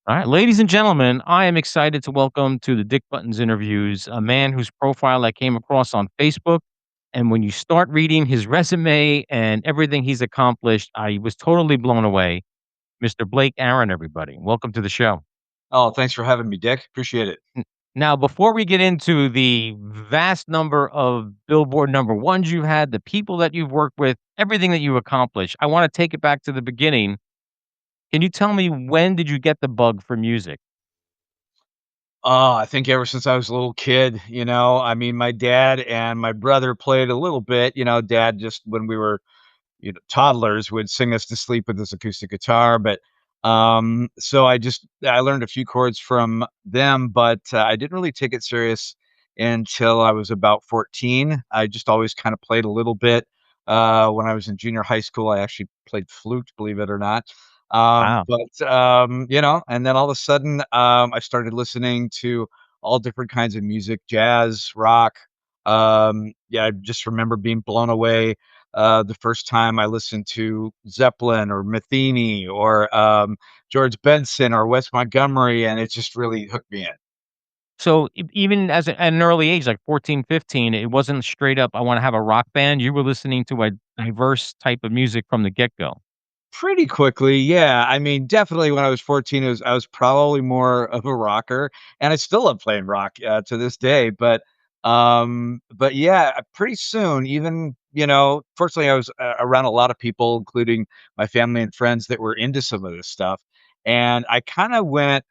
All right, ladies and gentlemen, I am excited to welcome to the Dick Buttons interviews a man whose profile I came across on Facebook. And when you start reading his resume and everything he's accomplished, I was totally blown away. Mr. Blake Aaron, everybody. Welcome to the show. Oh, thanks for having me, Dick. Appreciate it. N- Now, before we get into the vast number of Billboard number ones you've had, the people that you've worked with, everything that you've accomplished, I want to take it back to the beginning. Can you tell me when did you get the bug for music? Oh, I think ever since I was a little kid, I mean, my dad and my brother played a little bit. Dad just when we were, toddlers would sing us to sleep with his acoustic guitar. But so I learned a few chords from them, but I didn't really take it serious until I was about 14. I just always kind of played a little bit. When I was in junior high school, I actually played flute, believe it or not. Wow. And then all of a sudden, I started listening to all different kinds of music, jazz, rock. Yeah, I just remember being blown away the first time I listened to Zeppelin or Metheny or George Benson or Wes Montgomery, and it just really hooked me in. So, even as at an early age, like 14, 15, it wasn't straight up, "I wanna have a rock band." You were listening to a diverse type of music from the get-go. Pretty quickly, yeah. I mean, definitely when I was 14, I was probably more of a rocker, and I still love playing rock, to this day, but yeah, pretty soon, even, fortunately, I was around a lot of people, including my family and friends that were into some of this stuff, and I kinda went,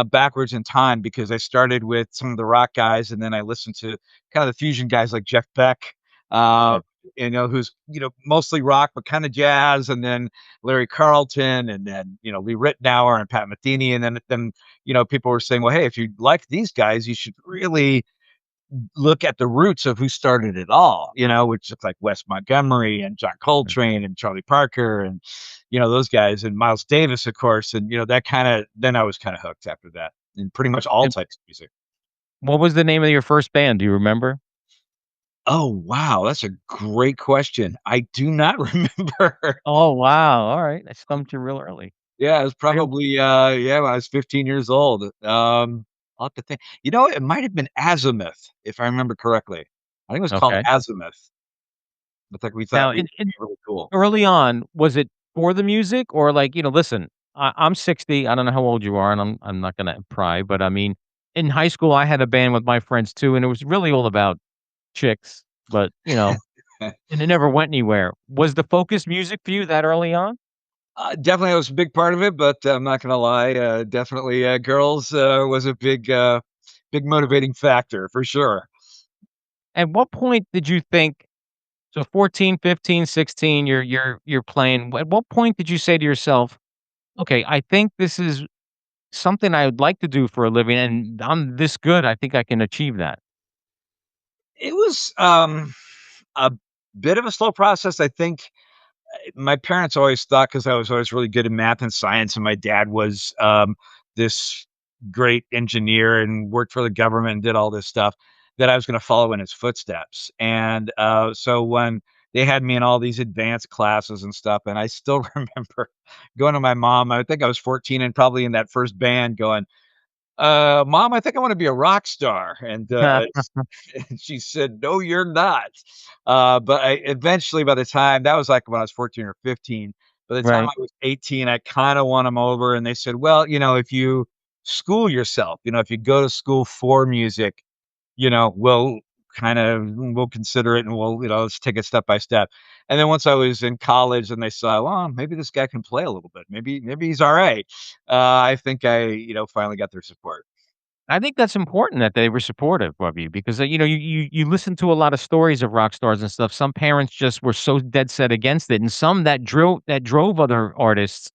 backwards in time because I started with some of the rock guys, and then I listened to kinda the fusion guys like Jeff Beck, uh, Right. who's, mostly rock, but kinda jazz, and then Larry Carlton, and then, Lee Ritenour and Pat Metheny, and then, people were saying, "Well, hey, if you like these guys, you should really look at the roots of who started it all," which is like Wes Montgomery and John Right. Coltrane and Charlie Parker and, those guys, and Miles Davis, of course, and, that kinda then I was kinda hooked after that, in pretty much all And types of music. what was the name of your first band? Do you remember? Oh, wow, that's a great question. I do not remember. Oh, wow, alright. I stumped you real early. Yeah, it was I don't probably, yeah, when I was 15 years old. I'll have to think. It might have been Azimuth, if I remember correctly. I think it was called okay. Azimuth. It's like we Now, thought we in were really cool. early on, was it for the music or, like, listen, I'm 60, I don't know how old you are, and I'm not gonna pry, but, I mean, in high school, I had a band with my friends too, and it was really all about chicks, but, and it never went anywhere. Was the focus music for you that early on? Definitely, that was a big part of it, but I'm not gonna lie, definitely, girls, was a big motivating factor for sure. At what point did you think so 14, 15, 16, you're playing, at what point did you say to yourself, "Okay, I think this is something I would like to do for a living, and I'm this good, I think I can achieve that." It was, a bit of a slow process, I think. My parents always thought because I was always really good in math and science, and my dad was, this great engineer and worked for the government and did all this stuff, that I was gonna follow in his footsteps, and, so when they had me in all these advanced classes and stuff, and I still remember going to my mom, I think I was 14 and probably in that first band going, Mom, I think I wanna be a rock star," and, and she said, "No, you're not." But I eventually, by the time that was like when I was 14 or 15, by the time Right. I was 18, I kinda won them over, and they said, "Well, if you school yourself, if you go to school for music, we'll consider it, and let's take it step by step." And then once I was in college and they saw, "Well, maybe this guy can play a little bit. Maybe he's alright." I think I, finally got their support. I think that's important that they were supportive of you because, you listen to a lot of stories of rock stars and stuff. Some parents just were so dead set against it, and some that drove other artists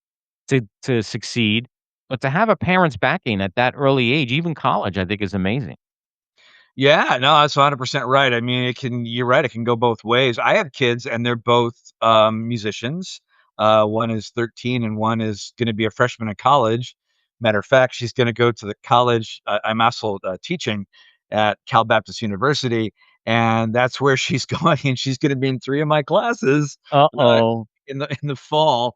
to succeed. But to have a parent's backing at that early age, even college, I think is amazing. Yeah, no, that's 100% right. I mean, you're right, it can go both ways. I have kids and they're both, musicians. One is 13 and one is gonna be a freshman in college. Matter of fact, she's gonna go to the college. I'm also, teaching at Cal Baptist University, and that's where she's going, and she's gonna be in 3 of my classes, uh, Uh-oh. in the fall.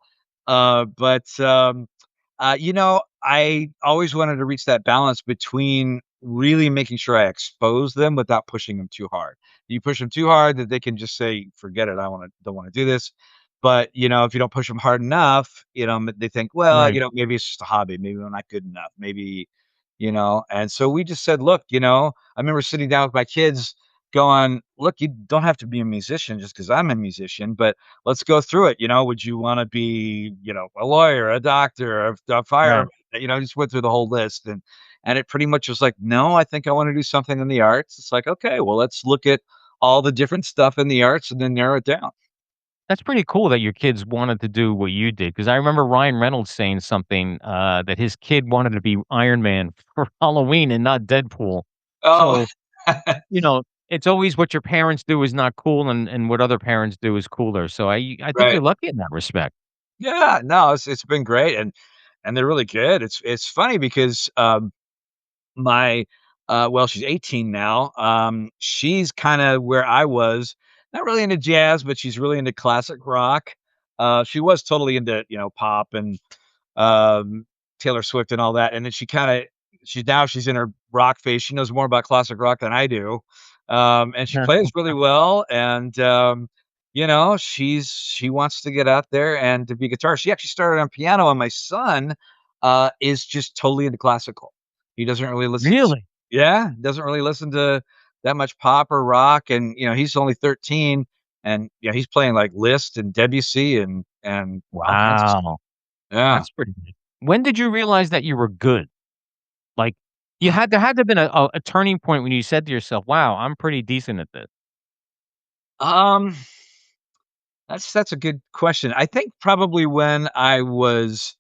I always wanted to reach that balance between really making sure I expose them without pushing them too hard. You push them too hard that they can just say, "Forget it, don't wanna do this." But, if you don't push them hard enough, they think, "Well, Right. maybe it's just a hobby. Maybe I'm not good enough. Maybe," and so we just said, "Look," I remember sitting down with my kids going, "Look, you don't have to be a musician just because 'cause I'm a musician, but let's go through it, would you wanna be, a lawyer, a doctor, a fireman?" Right. Just went through the whole list, and it pretty much was like, "No, I think I wanna do something in the arts." It's like, "Okay, well, let's look at all the different stuff in the arts and then narrow it down." That's pretty cool that your kids wanted to do what you did, because I remember Ryan Reynolds saying something, that his kid wanted to be Iron Man for Halloween and not Deadpool. Oh, So, it's always what your parents do is not cool and what other parents do is cooler. So I think right. you're lucky in that respect. Yeah, no, it's been great, and they're really good. It's funny because, my well, she's 18 now, she's kinda where I was, not really into jazz, but she's really into classic rock. She was totally into, pop and um, Taylor Swift and all that, and then she's in her rock phase. She knows more about classic rock than I do, and she plays really well. And she wants to get out there and to be a guitarist. She actually started on piano, and my son is just totally into classical. He doesn't really listen. Really? Yeah, doesn't really listen to that much pop or rock, and he's only 13, and he's playing like Liszt and Debussy and all kinds of stuff. Wow. Yeah. That's pretty neat. When did you realize that you were good? Like, there had to have been a turning point when you said to yourself, "Wow, I'm pretty decent at this." Um, that's a good question. I think probably when I was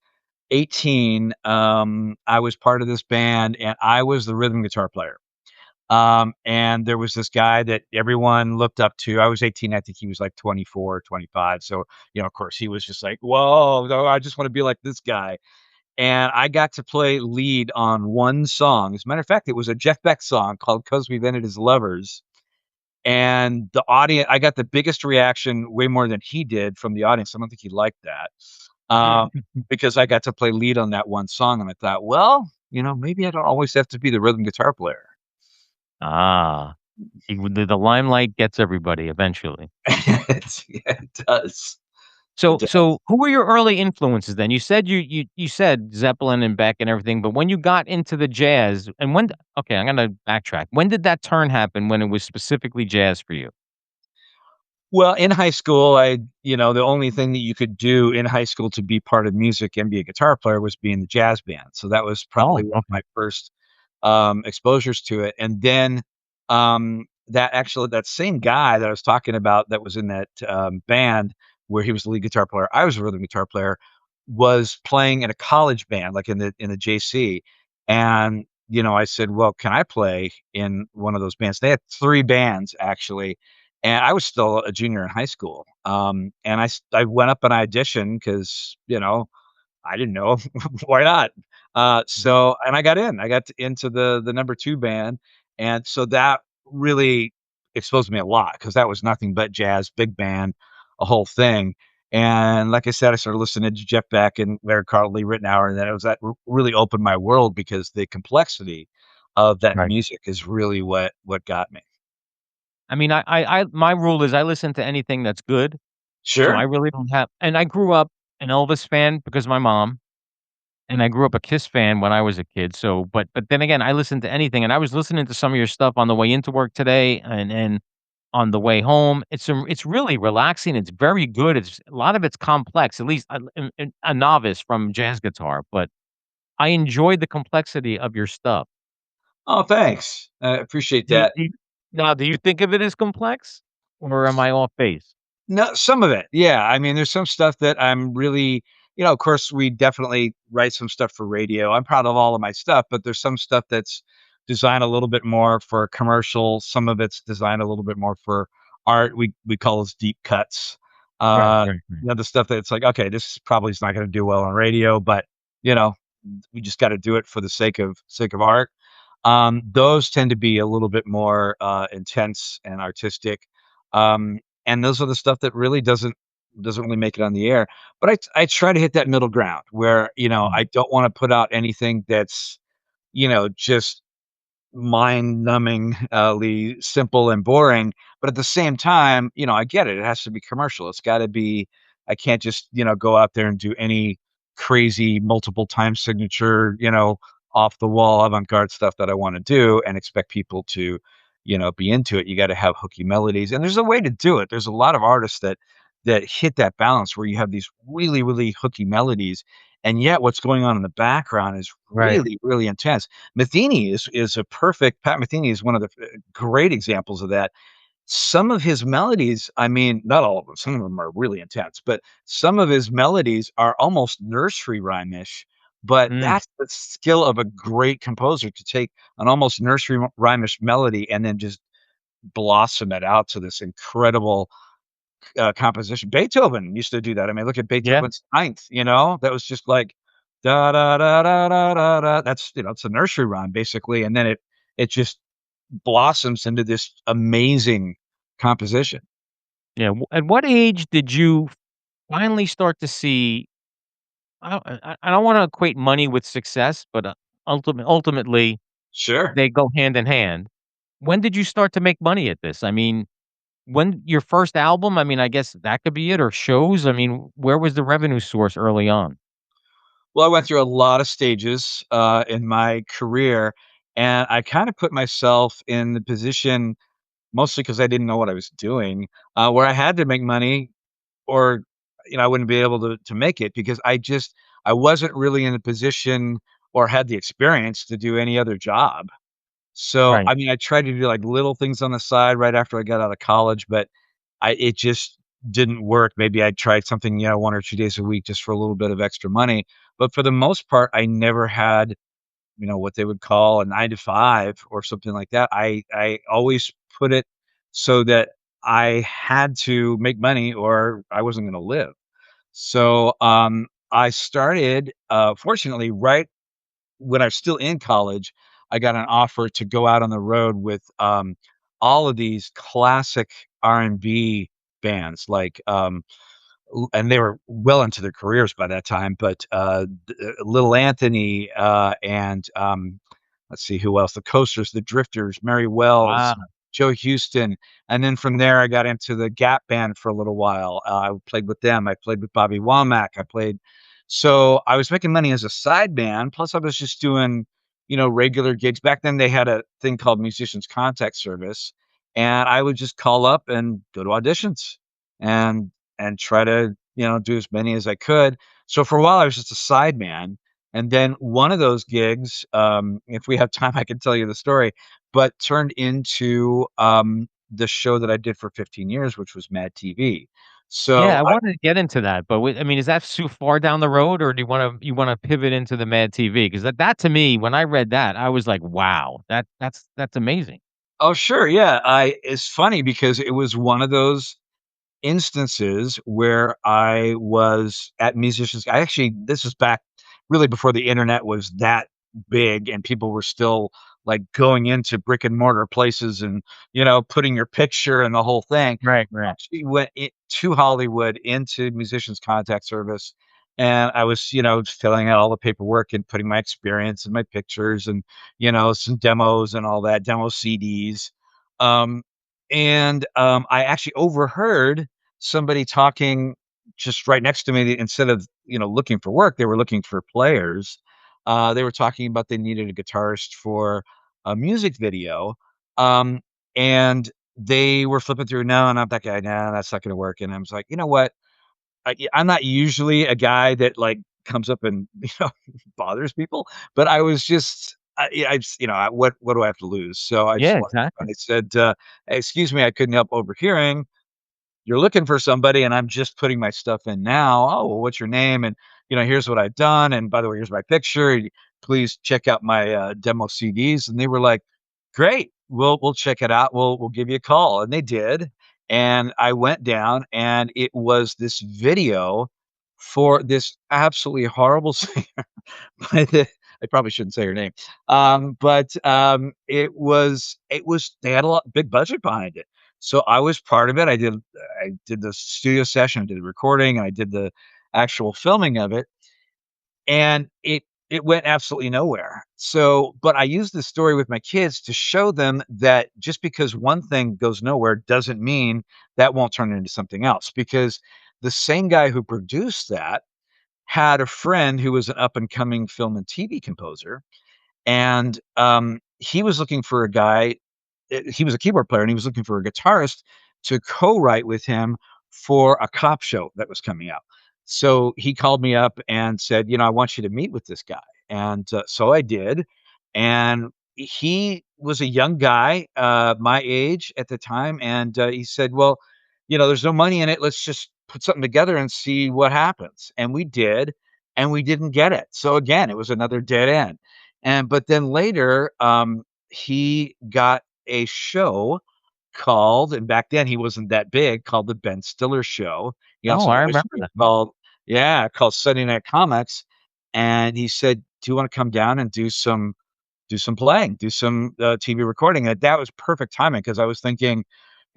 18, I was part of this band and I was the rhythm guitar player. And there was this guy that everyone looked up to. I was 18, I think he was like 24, 25. So, of course, he was just like, "Whoa, no, I just want to be like this guy." And I got to play lead on one song. As a matter of fact, it was a Jeff Beck song called "'Cause We've Ended as Lovers." And the audience, I got the biggest reaction, way more than he did from the audience. I don't think he liked that, um, because I got to play lead on that one song, and I thought, "Well, maybe I don't always have to be the rhythm guitar player." Ah, the limelight gets everybody eventually. Yeah, it does. It So does. who were your early influences then? You said you said Zeppelin and Beck and everything, but when you got into the jazz and okay, I'm gonna backtrack. When did that turn happen when it was specifically jazz for you? Well, in high school, the only thing that you could do in high school to be part of music and be a guitar player was be in the jazz band. So that was probably Oh, one of okay. my first exposures to it. And then that same guy that I was talking about that was in that band where he was the lead guitar player, I was a rhythm guitar player, was playing in a college band, like in the JC. And I said, "Well, can I play in one of those bands?" They had 3 bands actually, and I was still a junior in high school. And I went up and I auditioned because I didn't know why not. And I got in. I got into the number 2 band, and so that really exposed me a lot because that was nothing but jazz, big band, a whole thing. And like I said, I started listening to Jeff Beck and Larry Carl, Lee Ritenour, and then it was that really opened my world because the complexity of that Right. music is really what got me. I mean, my rule is I listen to anything that's good, so I Sure. really don't have and I grew up an Elvis fan because of my mom, and I grew up a Kiss fan when I was a kid, so but then again, I listen to anything, and I was listening to some of your stuff on the way into work today and on the way home. It's really relaxing, it's very good, it's a lot of it's complex, at least a novice from jazz guitar, but I enjoyed the complexity of your stuff. Oh, thanks. I appreciate that. Do you think of it as complex, or am I off base? No, some of it. Yeah. I mean, there's some stuff that I'm really, of course, we definitely write some stuff for radio. I'm proud of all of my stuff, but there's some stuff designed a little bit more for commercial, some of it's designed a little bit more for art. We call those deep cuts. Right, Uh, right, right. the stuff that it's like, okay, this probably is not gonna do well on radio, but, you know, we just gotta do it for the sake of art. Those tend to be a little bit more, intense and artistic, and those are the stuff that really doesn't really make it on the air, but I try to hit that middle ground where, Mm. I don't wanna put out anything that's, just mind-numbingly simple and boring, but at the same time, I get it, it has to be commercial, it's gotta be I can't just, go out there and do any crazy multiple time signature, off the wall avant-garde stuff that I wanna do and expect people to, be into it. You gotta have hooky melodies, and there's a way to do it. There's a lot of artists that hit that balance where you have these really, really hooky melodies, and yet what's going on in the background is Right. really, really intense. Metheny is a perfect Pat Metheny is one of the great examples of that. Some of his melodies, I mean, not all of them, some of them are really intense, but some of his melodies are almost nursery rhyme-ish, but Mm. that's the skill of a great composer to take an almost nursery rhyme-ish melody and then just blossom it out to this incredible, composition. Beethoven used to do that. I mean, look at Yeah. Beethoven's Ninth, that was just like, da da da da da da da. That's, it's a nursery rhyme basically, and then it just blossoms into this amazing composition. Yeah. At what age did you finally start to see I don't wanna equate money with success, but, ultimately, Sure. they go hand in hand. When did you start to make money at this? I mean, when your first album, I mean, I guess that could be it, or shows? I mean, where was the revenue source early on? Well, I went through a lot of stages, in my career, and I kinda put myself in the position, mostly because I didn't know what I was doing, where I had to make money or, I wouldn't be able to make it because I wasn't really in a position or had the experience to do any other job. So, Right. I mean, I tried to do, like, little things on the side right after I got out of college, but it just didn't work. Maybe I tried something, 1 or 2 days a week just for a little bit of extra money, but for the most part, I never had, what they would call a 9 to 5 or something like that. I always put it so that I had to make money or I wasn't gonna live. So, I started, fortunately, right when I was still in college, I got an offer to go out on the road with, all of these classic R&B bands, like, and they were well into their careers by that time, but, Little Anthony, and, let's see who else, the Coasters, the Drifters, Mary Wells, Wow. Joe Houston, and then from there, I got into the Gap Band for a little while. I played with them. I played with Bobby Womack. So I was making money as a side band, plus I was just doing, regular gigs. Back then, they had a thing called Musicians Contact Service, and I would just call up and go to auditions and try to, do as many as I could. So for a while, I was just a sideman, and then one of those gigs, if we have time, I can tell you the story, but turned into, the show that I did for 15 years, which was Mad TV. Yeah, So I wanted to get into that, but I mean, is that too far down the road, or do you wanna pivot into the Mad TV? Because that to me, when I read that, I was like, "Wow, that's amazing." oh, sure, yeah, I it's funny because it was one of those instances where I was at musicians I actually this was back really before the internet was that big and people were still, like, going into brick and mortar places and, putting your picture and the whole thing. Right, right. Actually went to Hollywood into Musicians Contact Service, and I was, filling out all the paperwork and putting my experience and my pictures and, some demos and all that, demo CDs. Um, I actually overheard somebody talking just right next to me instead of, looking for work, they were looking for players. They were talking about they needed a guitarist for a music video. Um, and they were flipping through, "No," and I'm that guy, "Nah, that's not gonna work," and I was like, "You know what? I'm not usually a guy that, like, comes up and, bothers people, but I was just I just, what do I have to lose?" So I just Yeah, walked up and exactly. I said, "Excuse me, I couldn't help overhearing. You're looking for somebody, and I'm just putting my stuff in now. Oh, well, what's your name? And, here's what I've done, and by the way, here's my picture. please check out my, demo CDs," and they were like, "Great, we'll check it out, we'll give you a call," and they did, and I went down, and it was this video for this absolutely horrible singer by the I probably shouldn't say her name, but, it was they had a lot big budget behind it, so I was part of it, I did the studio session, I did the recording, and I did the actual filming of it, and it went absolutely nowhere. So, but I use this story with my kids to show them that just because one thing goes nowhere doesn't mean that won't turn into something else. Because the same guy who produced that had a friend who was an up and coming film and TV composer, and he was looking for a guy. He was a keyboard player, and he was looking for a guitarist to co-write with him for a cop show that was coming out. So he called me up and said, "I want you to meet with this guy." And so I did. And he was a young guy, my age at the time. And he said, "Well, there's no money in it. Let's just put something together and see what happens." And we did, and we didn't get it. So again, it was another dead end. But then later, he got a show called, and back then he wasn't that big, called The Ben Stiller Show. He Oh, also I got a remember show that. called, yeah, called Sunday Night Comics, and he said, "Do you wanna come down and do some playing, do some, TV recording?" And that was perfect timing because I was thinking,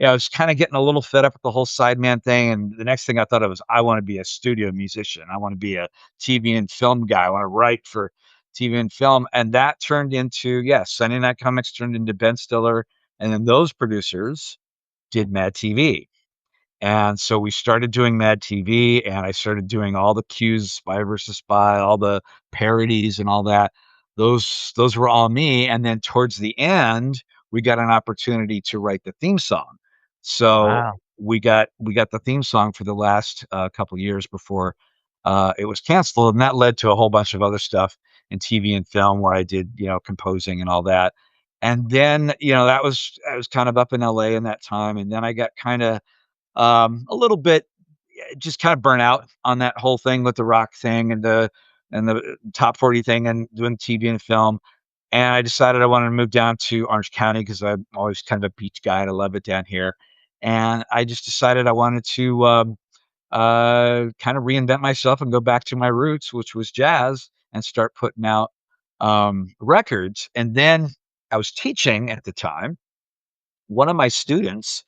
I was kinda getting a little fed up with the whole sideman thing, and the next thing I thought of was, I wanna be a studio musician. I wanna be a TV and film guy. I wanna write for TV and film, and that turned into, yeah, Sunday Night Comics turned into Ben Stiller, and then those producers did Mad TV. And so we started doing Mad TV, and I started doing all the cues, Spy versus Spy, all the parodies and all that. Those were all me, and then towards the end, we got an opportunity to write the theme song. So Wow. we got the theme song for the last, couple years before, it was canceled, and that led to a whole bunch of other stuff in TV and film where I did, composing and all that. And then, that was I was kind of up in LA in that time, and then I got kinda a little bit, just kind of burnt out on that whole thing with the rock thing and the top 40 thing and doing TV and film. And I decided I wanted to move down to Orange County because I'm always kind of a beach guy and I love it down here. And I just decided I wanted to kind of reinvent myself and go back to my roots, which was jazz, and start putting out records. And then I was teaching at the time. One of my students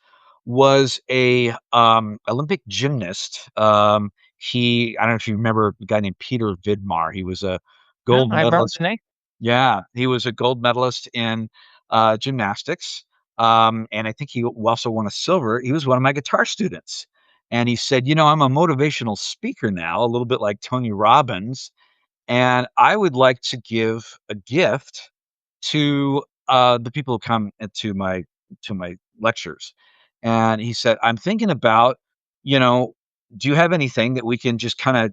was a, Olympic gymnast. I don't know if you remember a guy named Peter Vidmar. He was a Yeah, gold I remember medalist. the name. Yeah, he was a gold medalist in, gymnastics, and I think he also won a silver. He was one of my guitar students, and he said, I'm a motivational speaker now, a little bit like Tony Robbins, and I would like to give a gift to, the people who come to my lectures. And he said, "I'm thinking about, you know, do you have anything that we can just kinda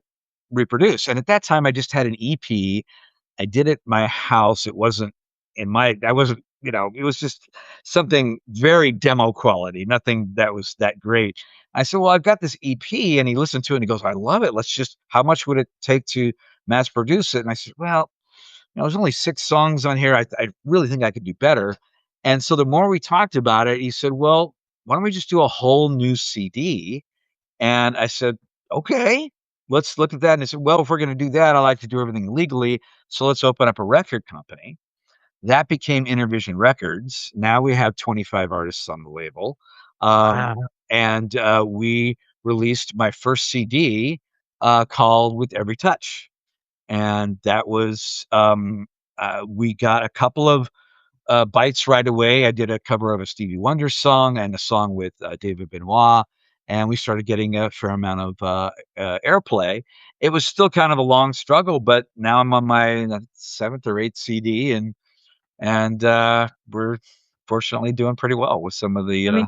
reproduce?" And at that time, I just had an EP. I did it at my house. It wasn't I wasn't, it was just something very demo quality, nothing that was that great. I said, "Well, I've got this EP," and he listened to it and he goes, "I love it. How much would it take to mass produce it?" And I said, "Well, there's only 6 songs on here. I really think I could do better." And so the more we talked about it, he said, "Well, why don't we just do a whole new CD?" And I said, "Okay, let's look at that." And he said, "Well, if we're gonna do that, I like to do everything legally, so let's open up a record company." That became Intervision Records. Now we have 25 artists on the label. Um, Wow. and we released my first CD, called With Every Touch. And that was, we got a couple of, bites right away. I did a cover of a Stevie Wonder song and a song with, David Benoit, and we started getting a fair amount of, airplay. It was still kind of a long struggle, but now I'm on my, 7th or 8th CD, and we're fortunately doing pretty well with some of the, I mean,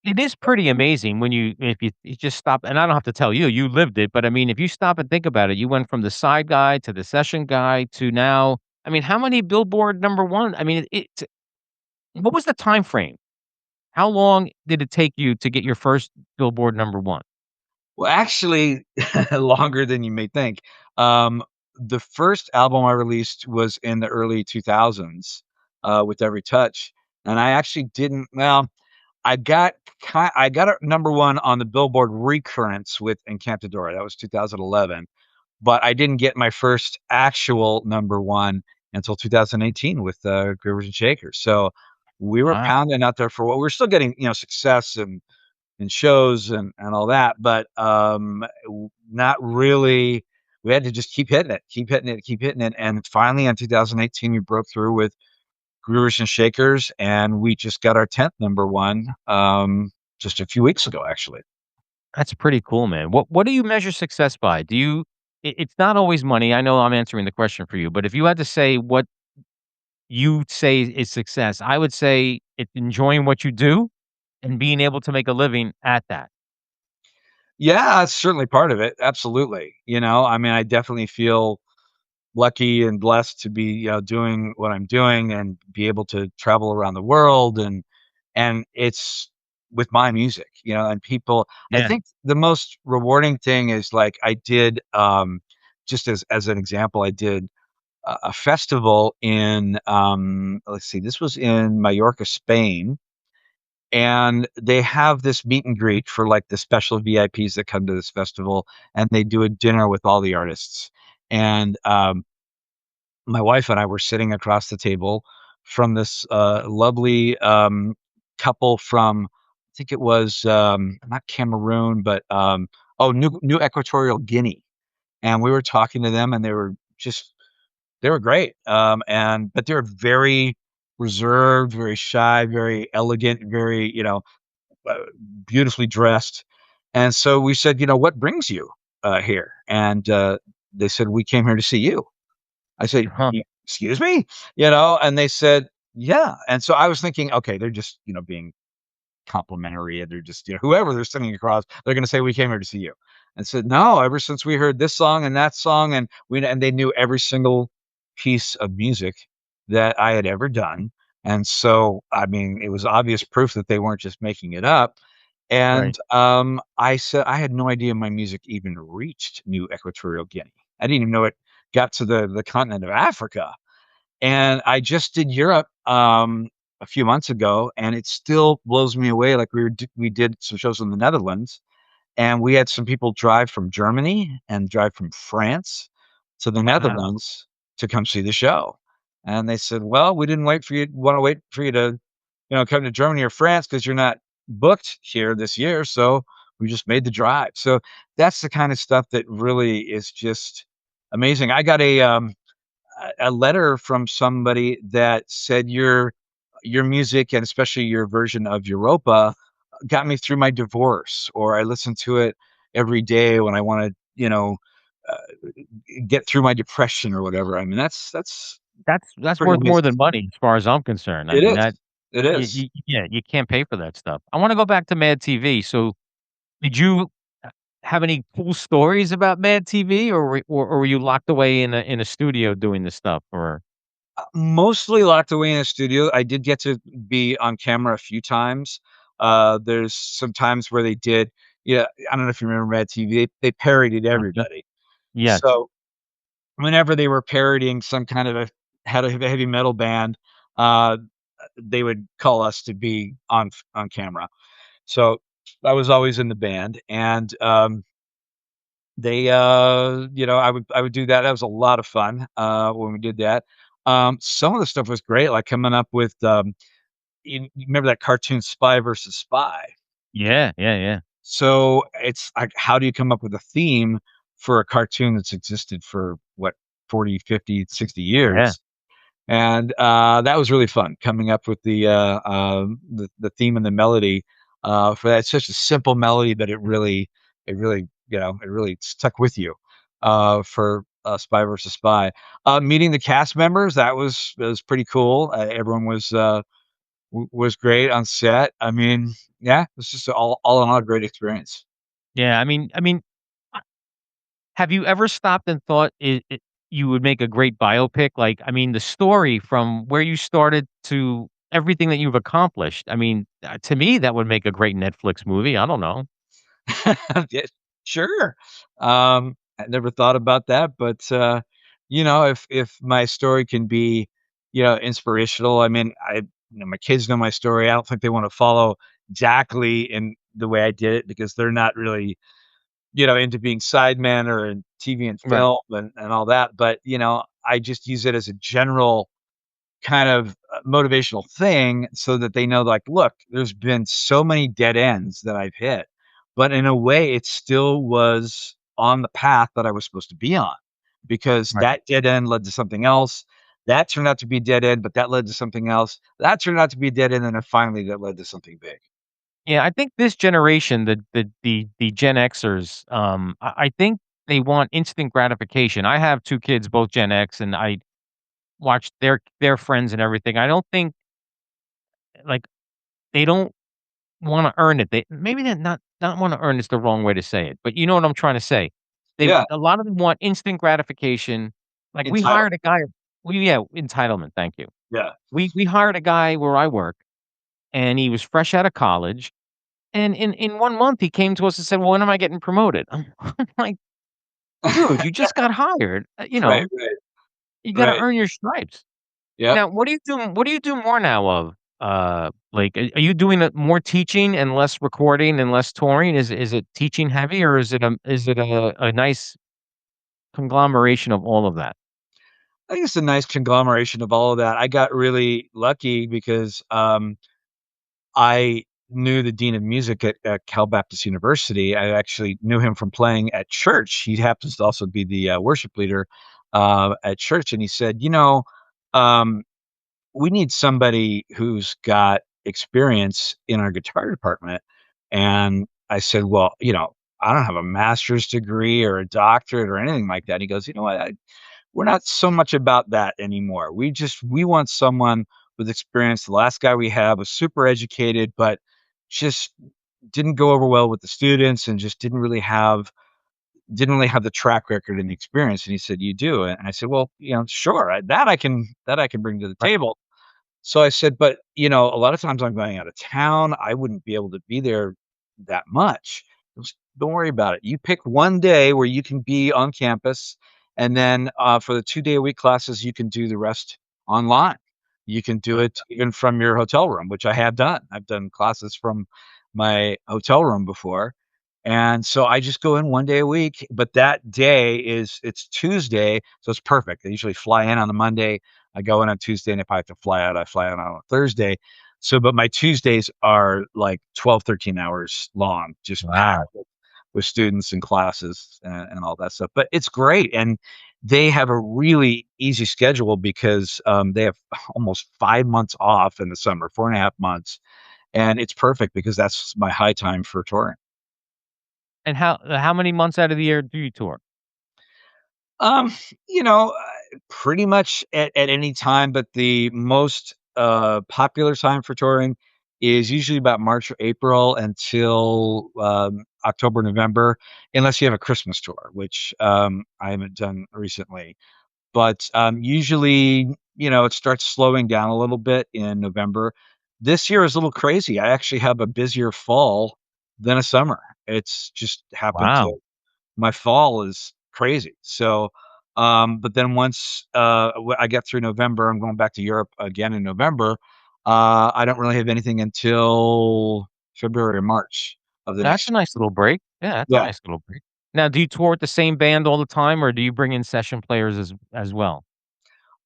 it is pretty amazing when if you just stop, and I don't have to tell you, you lived it, but I mean, if you stop and think about it, you went from the side guy to the session guy to now, I mean, how many Billboard number 1? I mean, what was the time frame? How long did it take you to get your first Billboard number 1? well, actually, longer than you may think. Um, the first album I released was in the early 2000s, with Every Touch, and I actually didn't well, I got a number 1 on the Billboard Recurrence with Encantadora, that was 2011, but I didn't get my first actual number 1 until 2018 with, Grivers and Shakers, so we were Wow, pounding out there for what we're still getting, success and shows and all that, but, not really we had to just keep hitting it, keep hitting it, keep hitting it, and finally in 2018, we broke through with Growers and Shakers, and we just got our 10th number 1, just a few weeks ago, actually. that's pretty cool, man. What do you measure success by? Do you it's not always money, I know I'm answering the question for you, but if you had to say what you say is success, I would say it's enjoying what you do and being able to make a living at that. Yeah, that's certainly part of it, absolutely, I mean, I definitely feel lucky and blessed to be, doing what I'm doing and be able to travel around the world and it's with my music, and people I Yeah, think the most rewarding thing is like I did just as an example, I did a festival in let's see, this was in Mallorca, Spain, and they have this meet and greet for like the special VIPs that come to this festival and they do a dinner with all the artists. And my wife and I were sitting across the table from this, lovely, couple from I think it was, not Cameroon, but, New Equatorial Guinea, and we were talking to them, and they were great, but they were very reserved, very shy, very elegant, very, uh, beautifully dressed, and so we said, "What brings you, here?" And, they said, "We came here to see you." I said, huh, Excuse me?" And they said, "Yeah." And so I was thinking, okay, they're just, being complimentary and they're just, whoever they're sitting across, they're gonna say, "We came here to see you." And said, "No, ever since we heard this song and that song," and they knew every single piece of music that I had ever done. And so, I mean, it was obvious proof that they weren't just making it up. right. And, I said I had no idea my music even reached New Equatorial Guinea. I didn't even know it got to the continent of Africa. And I just did Europe, a few months ago, and it still blows me away, like, we did some shows in the Netherlands, and we had some people drive from Germany and drive from France to the Wow, Netherlands to come see the show. And they said, "Well, we didn't wanna wait for you to, come to Germany or France because 'cause you're not booked here this year, so we just made the drive." So that's the kind of stuff that really is just amazing. I got a letter from somebody that said your music and especially your version of Europa got me through my divorce, or I listen to it every day when I wanna, uh, get through my depression or whatever. I mean, that's that's pretty worth more amazing. than money as far as I'm concerned. I It mean, is. that It is. yeah, you can't pay for that stuff. I wanna go back to Mad TV. So, did you have any cool stories about Mad TV, or were you locked away in a studio doing this stuff, or Mostly locked away in a studio. I did get to be on camera a few times. There's some times where they did yeah, I don't know if you remember Mad TV, they parodied gotcha. everybody. Yes. So, whenever they were parodying some kind of a had a heavy metal band, uh, they would call us to be on camera. So, I was always in the band, and, I would do that. That was a lot of fun, when we did that. Some of the stuff was great, like coming up with, you remember that cartoon Spy versus Spy? Yeah, yeah, yeah. So, it's like, how do you come up with a theme for a cartoon that's existed for, what, 40, 50, 60 Yeah. years? And, that was really fun coming up with the theme and the melody, for that. It's such a simple melody, but it really stuck with you, for, Spy versus Spy. Meeting the cast members, that was pretty cool. Everyone was great on set. I mean, yeah, it was just all in all a great experience. Yeah, I mean, uh, have you ever stopped and thought you would make a great biopic? Like, I mean, the story from where you started to everything that you've accomplished. I mean, to me, that would make a great Netflix movie. I don't know. Yeah, sure. I never thought about that, but, if my story can be, inspirational. I mean, my kids know my story. I don't think they wanna follow exactly in the way I did it because they're not really, into being sidemen or in TV and Right. film and all that, but, I just use it as a general kind of, motivational thing so that they know, like, "Look, there's been so many dead ends that I've hit, but in a way, it still was on the path that I was supposed to be on, because Right. that dead end led to something else. That turned out to be a dead end, but that led to something else. That turned out to be a dead end, and then finally that led to something big." Yeah, I think this generation, the Gen Xers, I think they want instant gratification. I have 2 kids, both Gen X, and I watch their friends and everything. I don't think, like, they don't wanna earn it. They maybe they're not wanna earn is the wrong way to say it, but you know what I'm trying to say. Yeah, A lot of them want instant gratification. Like, we entitled. hired a guy yeah, entitlement, thank you. Yeah. We hired a guy where I work, and he was fresh out of college, and in 1 month, he came to us and said, "Well, when am I getting promoted?" I'm like, "Dude, you just got hired, Right, right, you gotta right. earn your stripes." Yep. Now, what do you do more now of? Like, are you doing, more teaching and less recording and less touring? Is it teaching heavy, or is it a nice conglomeration of all of that? I think it's a nice conglomeration of all of that. I got really lucky because, I knew the dean of music at Cal Baptist University. I actually knew him from playing at church. He happens to also be the, worship leader, at church, and he said, um, "We need somebody who's got experience in our guitar department." And I said, "Well, I don't have a master's degree or a doctorate or anything like that." He goes, "You know what? We're not so much about that anymore. We want someone with experience. The last guy we had was super educated, but just didn't go over well with the students and just didn't really have the track record and the experience." And he said, "You do?" And I said, "Well, sure. That I can bring to the Right, table." So I said, "But, a lot of times I'm going out of town. I wouldn't be able to be there that much." He goes, "Don't worry about it. You pick one day where you can be on campus, and then, for the 2-day-a-week classes, you can do the rest online. You can do right. it even from your hotel room," which I have done. I've done classes from my hotel room before, and so I just go in one day a week, but that day it's Tuesday, so it's perfect. I usually fly in on a Monday, I go in on Tuesday, and if I have to fly out, I fly out on a Thursday. So, but my Tuesdays are like 12, 13 hours long, just packed Wow. with students and classes and all that stuff. But it's great. And they have a really easy schedule because they have almost 5 months off in the summer, 4.5 months. And it's perfect because that's my high time for touring. And how many months out of the year do you tour? Um, pretty much at any time, but the most, popular time for touring is usually about March or April until, October, November, unless you have a Christmas tour, which, I haven't done recently. But, usually, it starts slowing down a little bit in November. This year is a little crazy. I actually have a busier fall than a summer. It's just happened to Wow. my fall is crazy. So, but then once, I get through November, I'm going back to Europe again in November. I don't really have anything until February or March of the That's next a nice little break. Yeah, that's a year. Yeah. nice little break. Now, do you tour with the same band all the time, or do you bring in session players as well?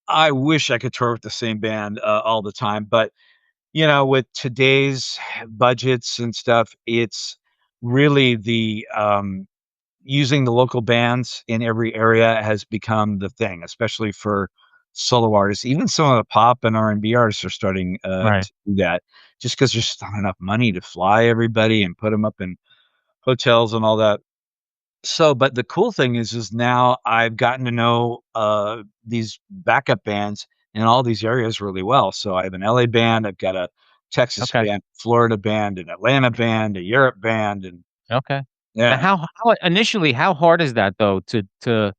I wish I could tour with the same band, all the time, but, with today's budgets and stuff, it's really using the local bands in every area has become the thing, especially for solo artists. Even some of the pop and R&B artists are starting, Right. to do that just because there's just not enough money to fly everybody and put them up in hotels and all that. So, but the cool thing is now I've gotten to know, these backup bands in all these areas really well. So I have an LA band, I've got a Texas Okay. band, Florida band, an Atlanta band, a Europe band, and Okay. Now, yeah. how initially, how hard is that though to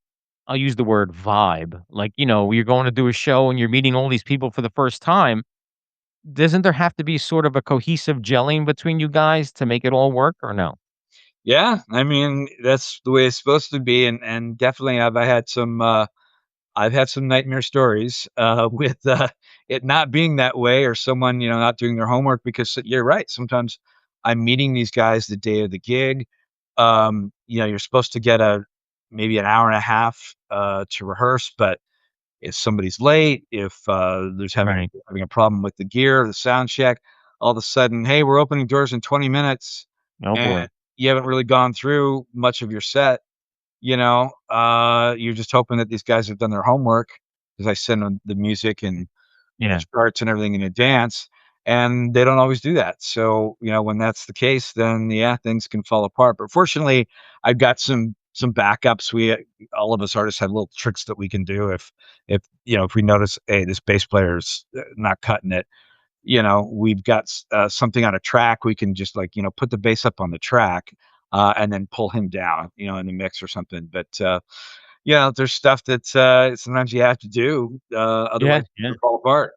I'll use the word vibe. Like, you're going to do a show and you're meeting all these people for the first time. Doesn't there have to be sort of a cohesive gelling between you guys to make it all work or no? Yeah, I mean, that's the way it's supposed to be, and definitely have I had some, I've had some nightmare stories, with, it not being that way or someone, not doing their homework because you're right, sometimes I'm meeting these guys the day of the gig. You're supposed to get maybe an hour and a half, to rehearse, but if somebody's late, if, there's Right. having a problem with the gear, the sound check, all of a sudden, "Hey, we're opening doors in 20 minutes," Oh and boy. you haven't really gone through much of your set. You're just hoping that these guys have done their homework because I send them the music and the Yeah. charts and everything in advance, and they don't always do that. So, when that's the case, then yeah, things can fall apart. But fortunately, I've got some backups. All of us artists have little tricks that we can do if we notice, hey, this bass player's not cutting it. We've got something on a track. We can just like put the bass up on the track, and then pull him down, in the mix or something. But there's stuff that sometimes you have to do, Yeah, otherwise it's yeah. gonna fall apart.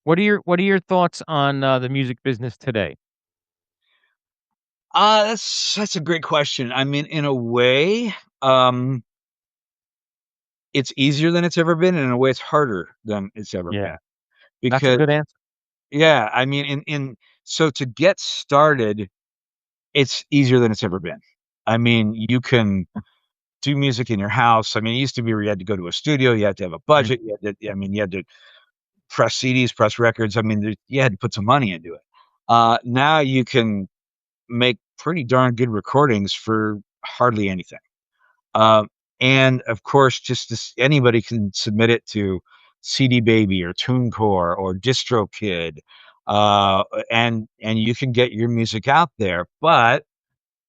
What are your thoughts on, the music business today? That's a great question. I mean, in a way, um, it's easier than it's ever been, and in a way, it's harder than it's ever been. Yeah, that's a Because good answer. yeah, I mean, in so to get started, it's easier than it's ever been. I mean, you can do music in your house. I mean, it used to be where you had to go to a studio, you had to have a Mm, budget, you had to press CDs, press records. I mean, you had to put some money into it. Now you can make pretty darn good recordings for hardly anything. Um, and of course, anybody can submit it to CD Baby or TuneCore or DistroKid, and you can get your music out there. But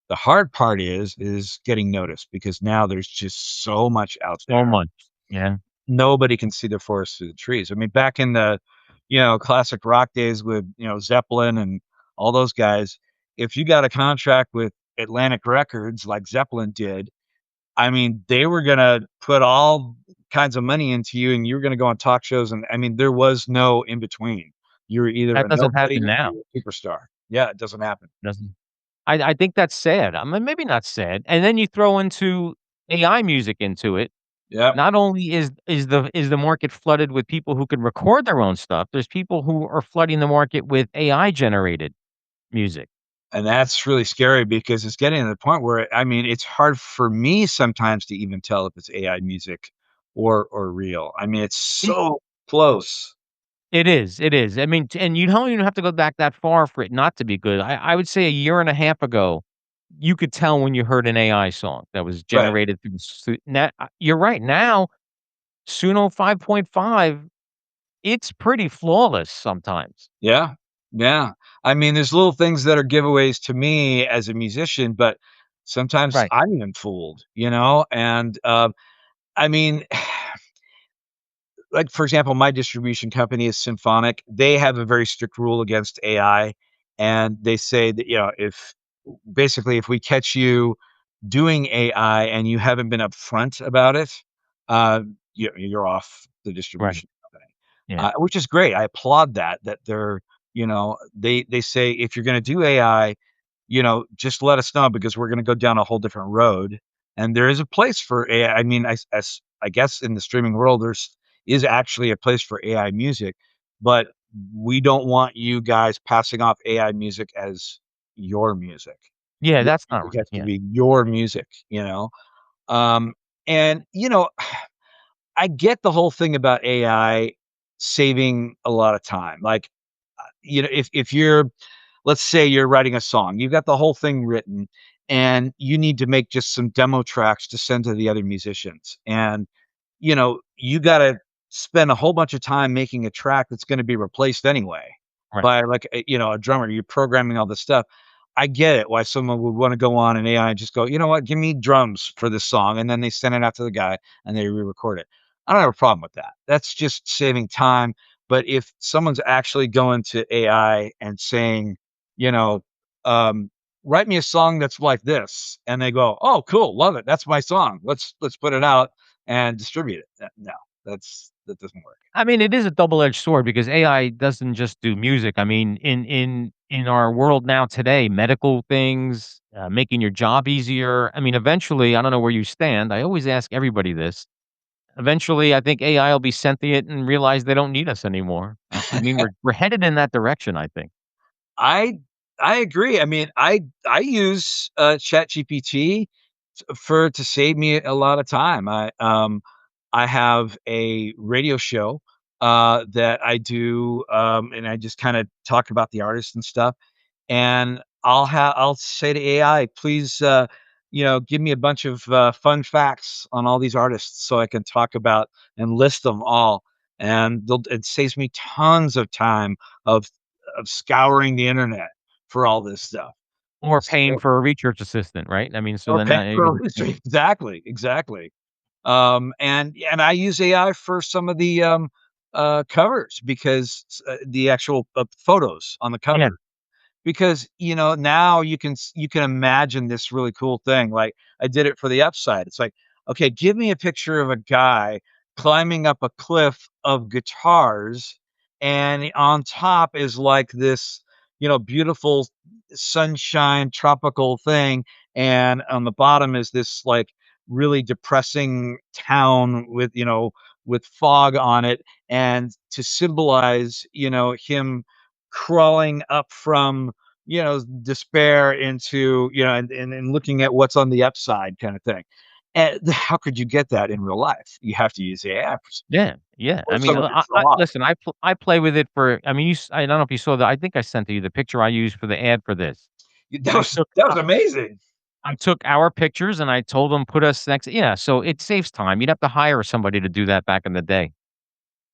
the hard part is getting noticed because now there's just so much out so there. much. Yeah. Nobody can see the forest through the trees. I mean, back in the, classic rock days with, Zeppelin and all those guys, if you got a contract with Atlantic Records like Zeppelin did, I mean, they were gonna put all kinds of money into you and you were gonna go on talk shows, and I mean, there was no in between. You were either That a doesn't nobody happen or now, you were a superstar. Yeah, it doesn't happen. doesn't I think that's sad. I mean, maybe not sad, and then you throw into AI music into it. Yep, Not only is the market flooded with people who can record their own stuff, there's people who are flooding the market with AI generated music. and that's really scary because it's getting to the point where, I mean, it's hard for me sometimes to even tell if it's AI music or real. I mean, it's It so close. it is, it is. I mean, and you don't even have to go back that far for it not to be good. I would say a year and a half ago, you could tell when you heard an AI song that was Right. generated through you're right, now, Suno 5.5, it's pretty flawless sometimes. Yeah. Yeah. I mean, there's little things that are giveaways to me as a musician, but sometimes Right, I'm even fooled, and, I mean, like, for example, my distribution company is Symphonic. They have a very strict rule against AI, and they say that, if basically, if we catch you doing AI and you haven't been upfront about it, uh, you're off the right, distribution company, yeah. which is great. I applaud that they're, they say if you're going to do AI, just let us know because we're going to go down a whole different road. And there is a place for AI. I mean, I guess in the streaming world, is actually a place for AI music, but we don't want you guys passing off AI music as your music. Yeah, Your that's not music right, has to yeah. be your music. Um, and I get the whole thing about AI saving a lot of time. Like, if you're, let's say you're writing a song, you've got the whole thing written, and you need to make just some demo tracks to send to the other musicians. And, you gotta spend a whole bunch of time making a track that's gonna be replaced anyway Right. by like a drummer. You're programming all this stuff. I get it why someone would want to go on an AI and just go, you know what, give me drums for this song. And then they send it out to the guy and they re-record it. I don't have a problem with that. That's just saving time. But if someone's actually going to AI and saying, you know, um, write me a song that's like this, and they go, "Oh, cool, love it. That's my song. Let's put it out and distribute it." No, that doesn't work. I mean, it is a double-edged sword because AI doesn't just do music. I mean, in our world now today, medical things, making your job easier. I mean, eventually, I don't know where you stand. I always ask everybody this. Eventually, I think AI will be sentient and realize they don't need us anymore. I mean, we're headed in that direction, I think. I I agree. I mean, I use, ChatGPT for to save me a lot of time. I have a radio show, that I do, and I just kinda talk about the artist and stuff, and I'll say to AI, "Please, give me a bunch of, fun facts on all these artists so I can talk about and list them all." And it saves me tons of time of scouring the internet for all this stuff. Or paying So for a research assistant, right? I mean, so or then paying now you for a can history. Exactly, exactly. And I use AI for some of the, covers because the actual, photos on the yeah. cover. Because, now you can imagine this really cool thing, like, I did it for the upside. It's like, "Okay, give me a picture of a guy climbing up a cliff of guitars, and on top is, like, this, beautiful sunshine tropical thing, and on the bottom is this, like, really depressing town with fog on it," and to symbolize, him crawling up from despair into, and looking at what's on the upside kind of thing. And how could you get that in real life? You have to use AI Yeah, yeah. I or mean, some of your I drawing. listen, I play with it for I mean, I don't know if you saw that I think I sent to you the picture I used for the ad for this. That I was took that was amazing. I took our pictures and I told them put us next yeah, so it saves time. You'd have to hire somebody to do that back in the day.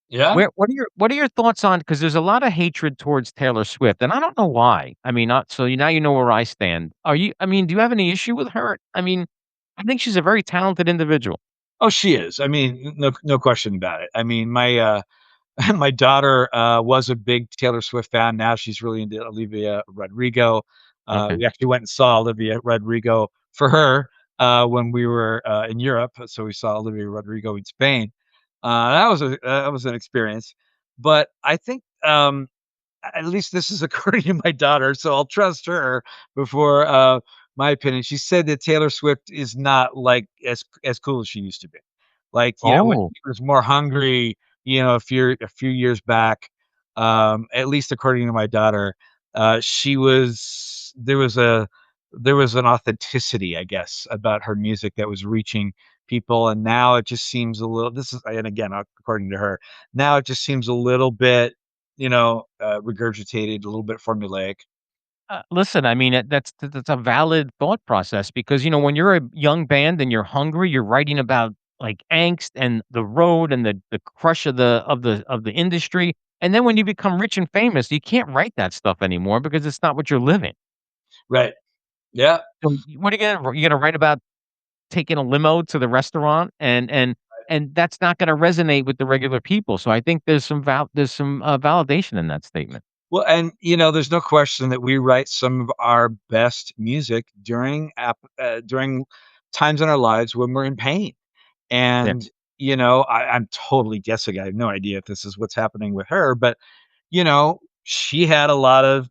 Yeah. What are your thoughts on? Because there's a lot of hatred towards Taylor Swift, and I don't know why. I mean, so now you know where I stand. I mean, do you have any issue with her? I mean, I think she's a very talented individual. Oh, she is. I mean, no question about it. I mean, my daughter, was a big Taylor Swift fan. Now she's really into Olivia Rodrigo. Okay. We actually went and saw Olivia Rodrigo for her, when we were, in Europe, so we saw Olivia Rodrigo in Spain. That was an experience, but I think, at least this is according to my daughter, so I'll trust her before, my opinion. She said that Taylor Swift is not, like, as cool as she used to be. Like, when Oh. she was more hungry, a few years back, at least according to my daughter, she was there was an authenticity, I guess, about her music that was reaching people, and now it just seems a little this is and again, according to her, now it just seems a little bit, regurgitated, a little bit formulaic. Listen, I mean, that's a valid thought process because, when you're a young band and you're hungry, you're writing about, like, angst and the road and the crush of the industry, and then when you become rich and famous, you can't write that stuff anymore because it's not what you're living. Right. Yeah. So, what are you gonna write about taking a limo to the restaurant? And that's not gonna resonate with the regular people, so I think there's some, validation in that statement. Well, and, there's no question that we write some of our best music during times in our lives when we're in pain. Yeah, And, I'm totally guessing. I have no idea if this is what's happening with her, but, she had a lot of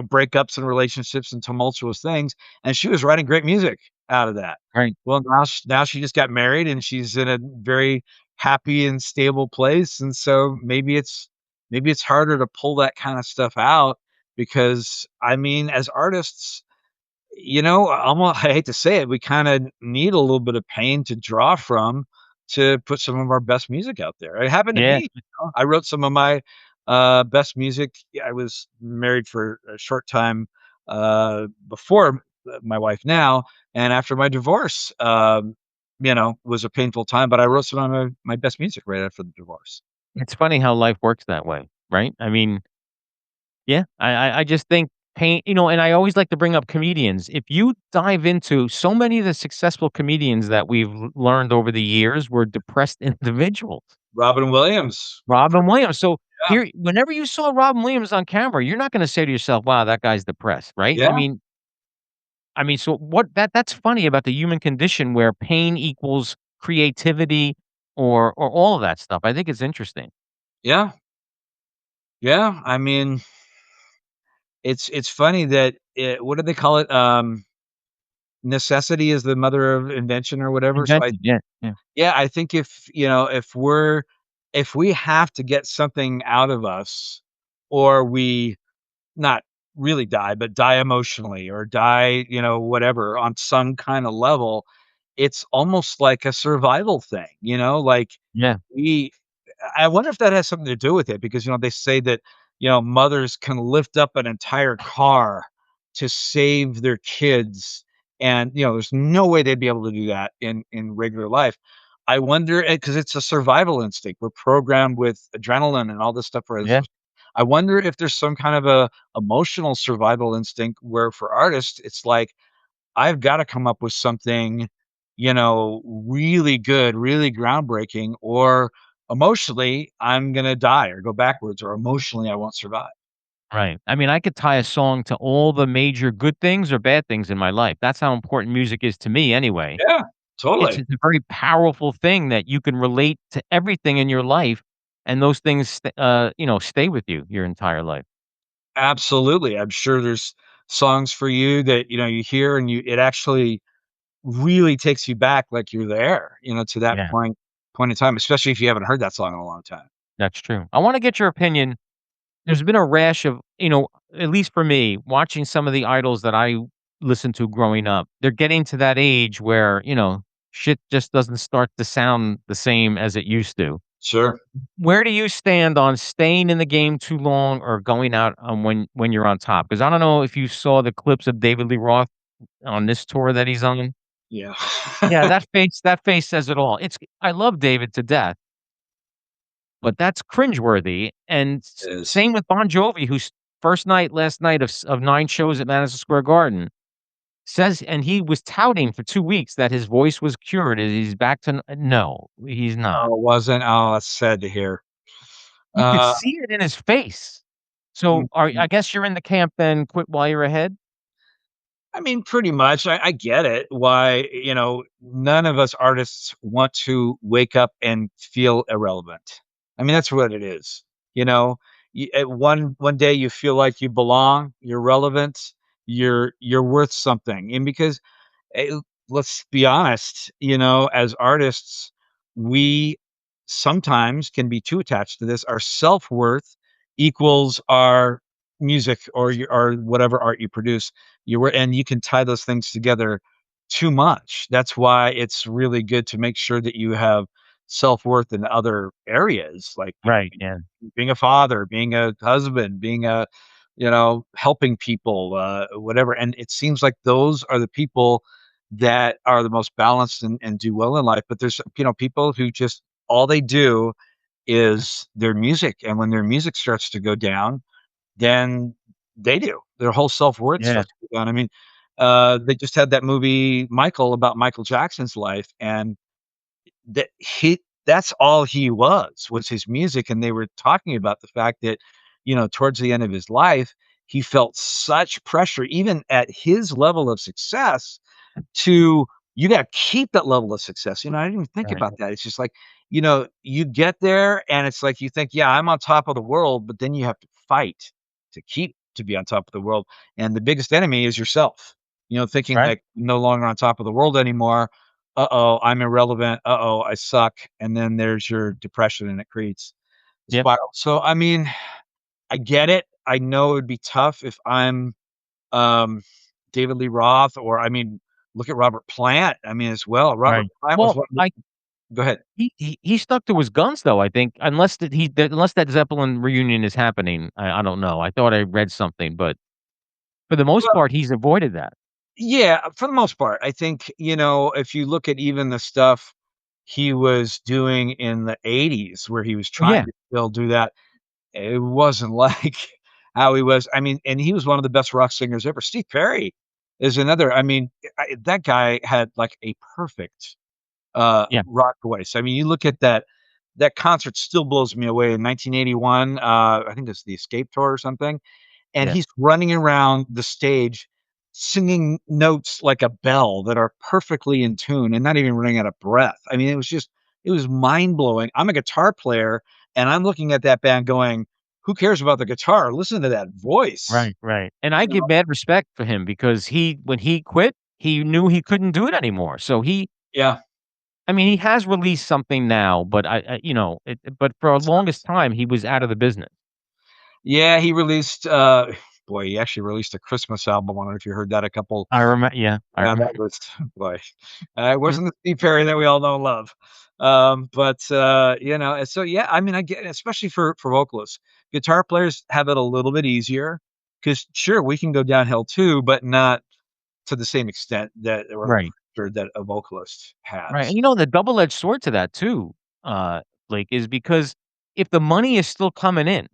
breakups and relationships and tumultuous things, and she was writing great music out of that. right. Well, now she just got married and she's in a very happy and stable place, and so maybe it's harder to pull that kind of stuff out because, I mean, as artists, almost I hate to say it, we kinda need a little bit of pain to draw from to put some of our best music out there. It happened to Yeah. me, I wrote some of my, best music. I was married for a short time, before my wife now, and after my divorce, was a painful time, but I wrote some of my best music right after the divorce. It's funny how life works that way, right? I mean, yeah, I just think pain and I always like to bring up comedians. If you dive into so many of the successful comedians that we've learned over the years were depressed individuals. Robin Williams. Robin Williams. So Yeah, here, whenever you saw Robin Williams on camera, you're not going to say to yourself, "Wow, that guy's depressed," right? yeah, So that's funny about the human condition where pain equals creativity or all of that stuff. I think it's interesting. yeah, yeah, I mean, it's funny that what do they call it? necessity is the mother of invention or whatever, so I Invented, yeah, yeah, yeah, I think if we have to get something out of us, or we not really die, but die emotionally or die, whatever, on some kinda level, it's almost like a survival thing, like, yeah, we I wonder if that has something to do with it because, they say that, mothers can lift up an entire car to save their kids, and, there's no way they'd be able to do that in regular life. I wonder because it's a survival instinct. We're programmed with adrenaline and all this stuff for us. yeah, I wonder if there's some kind of a emotional survival instinct where for artists, it's like, I've gotta come up with something, really good, really groundbreaking, or emotionally, I'm gonna die or go backwards, or emotionally, I won't survive. right. I mean, I could tie a song to all the major good things or bad things in my life. That's how important music is to me anyway. Yeah, It's totally. a very powerful thing that you can relate to everything in your life, and those things stay with you your entire life. Absolutely. I'm sure there's songs for you that, you hear and it actually really takes you back like you're there, to that Yeah, point in time, especially if you haven't heard that song in a long time. that's true. I wanna get your opinion. There's been a rash of, at least for me, watching some of the idols that I listened to growing up, they're getting to that age where, shit just doesn't start to sound the same as it used to. Sure. Where do you stand on staying in the game too long or going out on when you're on top? Because I don't know if you saw the clips of David Lee Roth on this tour that he's on. Yeah. Yeah, that face says it all. I love David to death, but that's cringeworthy, and It is. same with Bon Jovi, whose first night last night of 9 shows at Madison Square Garden says and he was touting for 2 weeks that his voice was cured and he's back to no, he's not. Oh, it wasn't? Oh, that's sad to hear. You could Uh, see it in his face. So, mhm. I guess you're in the camp then, quit while you're ahead? I mean, pretty much. I get it. Why, none of us artists want to wake up and feel irrelevant. I mean, that's what it is. You know, one day you feel like you belong, you're relevant, you're worth something, and because eh, let's be honest, as artists, we sometimes can be too attached to this. Our self worth equals our music or whatever art you produce. And you can tie those things together too much. That's why it's really good to make sure that you have self worth in other areas, like Right, yeah, being a father, being a husband, being a helping people, whatever. And it seems like those are the people that are the most balanced and do well in life. But there's, people who just all they do is their music. And when their music starts to go down, then they do. Their whole self-worth yeah, starts to go down. I mean, they just had that movie Michael about Michael Jackson's life, and that's all he was his music, and they were talking about the fact that, towards the end of his life, he felt such pressure even at his level of success to you gotta keep that level of success, I didn't even think right, about that. It's just like, you get there and it's like you think, "Yeah, I'm on top of the world," but then you have to fight to be on top of the world, and the biggest enemy is yourself, thinking right, like, "No longer on top of the world anymore. Uh-oh, I'm irrelevant. Uh-oh, I suck," and then there's your depression, and it creates a yep, spiral. So, I mean, I get it. I know it would be tough if I'm um, David Lee Roth, or I mean, look at Robert Plant, I mean, as well. Robert right. Plant was Well, one of the Go ahead. he stuck to his guns though, I think, unless that Zeppelin reunion is happening, I don't know. I thought I read something, but for the most Well, part, he's avoided that. yeah, for the most part, I think, if you look at even the stuff he was doing in the '80s where he was Oh, trying yeah, to still do that, it wasn't like how he was. I mean, and he was one of the best rock singers ever. Steve Perry is another. I mean, that guy had like a perfect yeah, rock voice. I mean, you look at that concert still blows me away in 1981. I think it's the Escape Tour or something, and yeah, he's running around the stage singing notes like a bell that are perfectly in tune and not even running out of breath. I mean, it was mind blowing. I'm a guitar player and I'm looking at that band going, "Who cares about the guitar? Listen to that voice." right, right, and I give mad respect for him because when he quit he knew he couldn't do it anymore. So Yeah. I mean, he has released something now, but but for a longest time, he was out of the business. Yeah, he released, boy, he actually released a Christmas album. I don't know if you heard that a couple. Yeah, I Yeah, that was boy, it wasn't the Steve Perry that we all know and love. But, and so, yeah, I mean, I get it, especially for vocalists. Guitar players have it a little bit easier because sure, we can go downhill too, but not to the same extent that or right. pressure that a vocalist Right, and has. you know, the double-edged sword to that too, Blake, is because if the money is still coming in,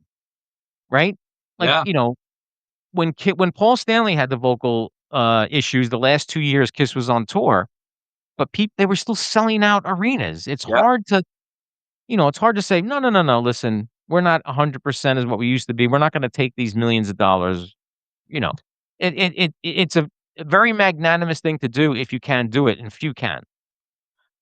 right? Like, Yeah, when Paul Stanley had the vocal, issues the last 2 years Kiss was on tour, but they were still selling out arenas. yeah. It's hard to say, "No, no, no, no, listen, we're not 100% as what we used to be. We're not gonna take these millions of dollars," you know? It's a very magnanimous thing to do if you can do it, and few can.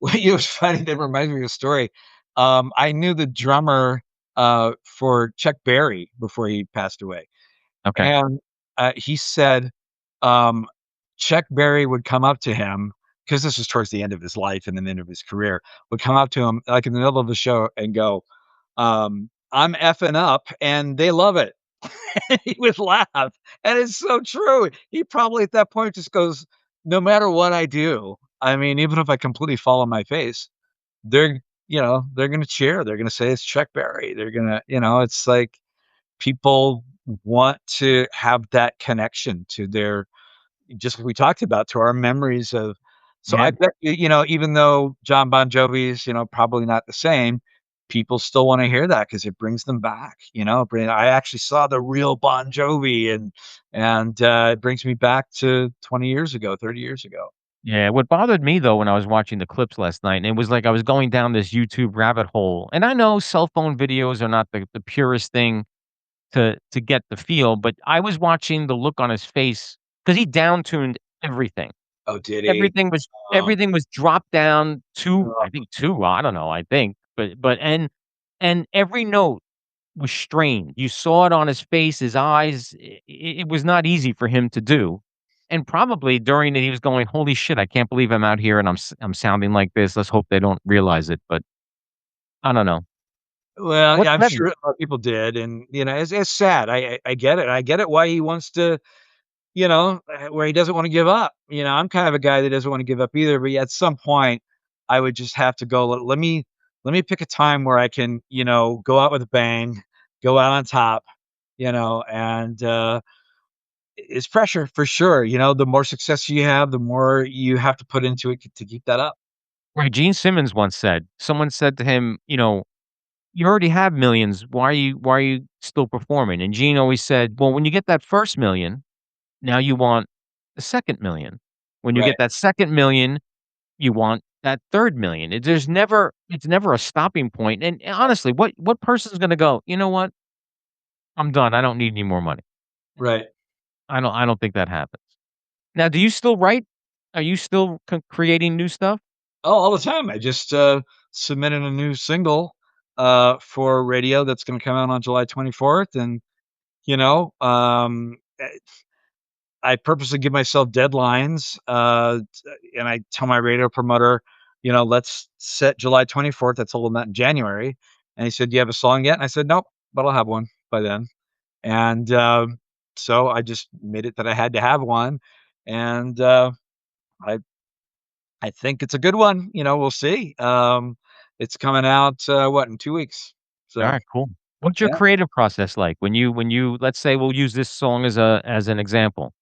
Well, it was funny, that reminds me of a story. I knew the drummer, for Chuck Berry before he passed away. Okay. And, he said, um, Chuck Berry would come up to him because this was towards the end of his life and the end of his career, would come up to him, like, in the middle of the show and go, "I'm effing up, and they love it." And he would laugh, and it's so true. He probably at that point just goes, "No matter what I do, I mean, even if I completely fall on my face, they're they're gonna cheer, they're gonna say it's Chuck Berry, they're gonna" it's like people want to have that connection to their just like we talked about, to our memories of so I Yeah. bet even though John Bon Jovi's, probably not the same, people still wanna hear that because it brings them back, I actually saw the real Bon Jovi and it brings me back to 20 years ago, 30 years ago. Yeah, what bothered me though when I was watching the clips last night, and it was like I was going down this YouTube rabbit hole, and I know cell phone videos are not the purest thing to get the feel, but I was watching the look on his face because he down-tuned everything. Oh, did he? Oh, Everything was dropped down to, I oh, think 2, I don't know, I think, but and every note was strained. You saw it on his face, his eyes. It was not easy for him to do. And probably during it, he was going, "Holy shit, I can't believe I'm out here and I'm sounding like this. Let's hope they don't realize it." But I don't know. well, What's yeah, I'm better? sure a lot of people did, and, it's sad. I get it. I get it why he wants to where he doesn't wanna give up. I'm kind of a guy that doesn't wanna give up either, but yeah, at some point, I would just have to go, let me pick a time where I can, go out with a bang, go out on top, and, it's pressure for sure. The more success you have, the more you have to put into it to keep that up. Right. Gene Simmons once said, someone said to him, "You already have millions. Why are you still performing?" And Gene always said, "Well, when you get that first million, now you want the second million. When you Right, get that second million, you want that third million." It's never a stopping point, and honestly, what person's gonna go, "You know what? I'm done. I don't need any more money." right. I don't think that happens. Now, do you still write? Are you still creating new stuff? Oh, all the time. I just, submitted a new single, for radio that's gonna come out on July 24th, and, you know, um, eh I purposely give myself deadlines, and I tell my radio promoter, "Let's set July 24th." I told him that in January, and he said, "Do you have a song yet?" And I said, "Nope, but I'll have one by then." And, so I just made it that I had to have one, and, I I think it's a good one, we'll see. It's coming out, in 2 weeks. So, Alright, cool. What's your yeah. creative process like? When you let's say we'll use this song as an example.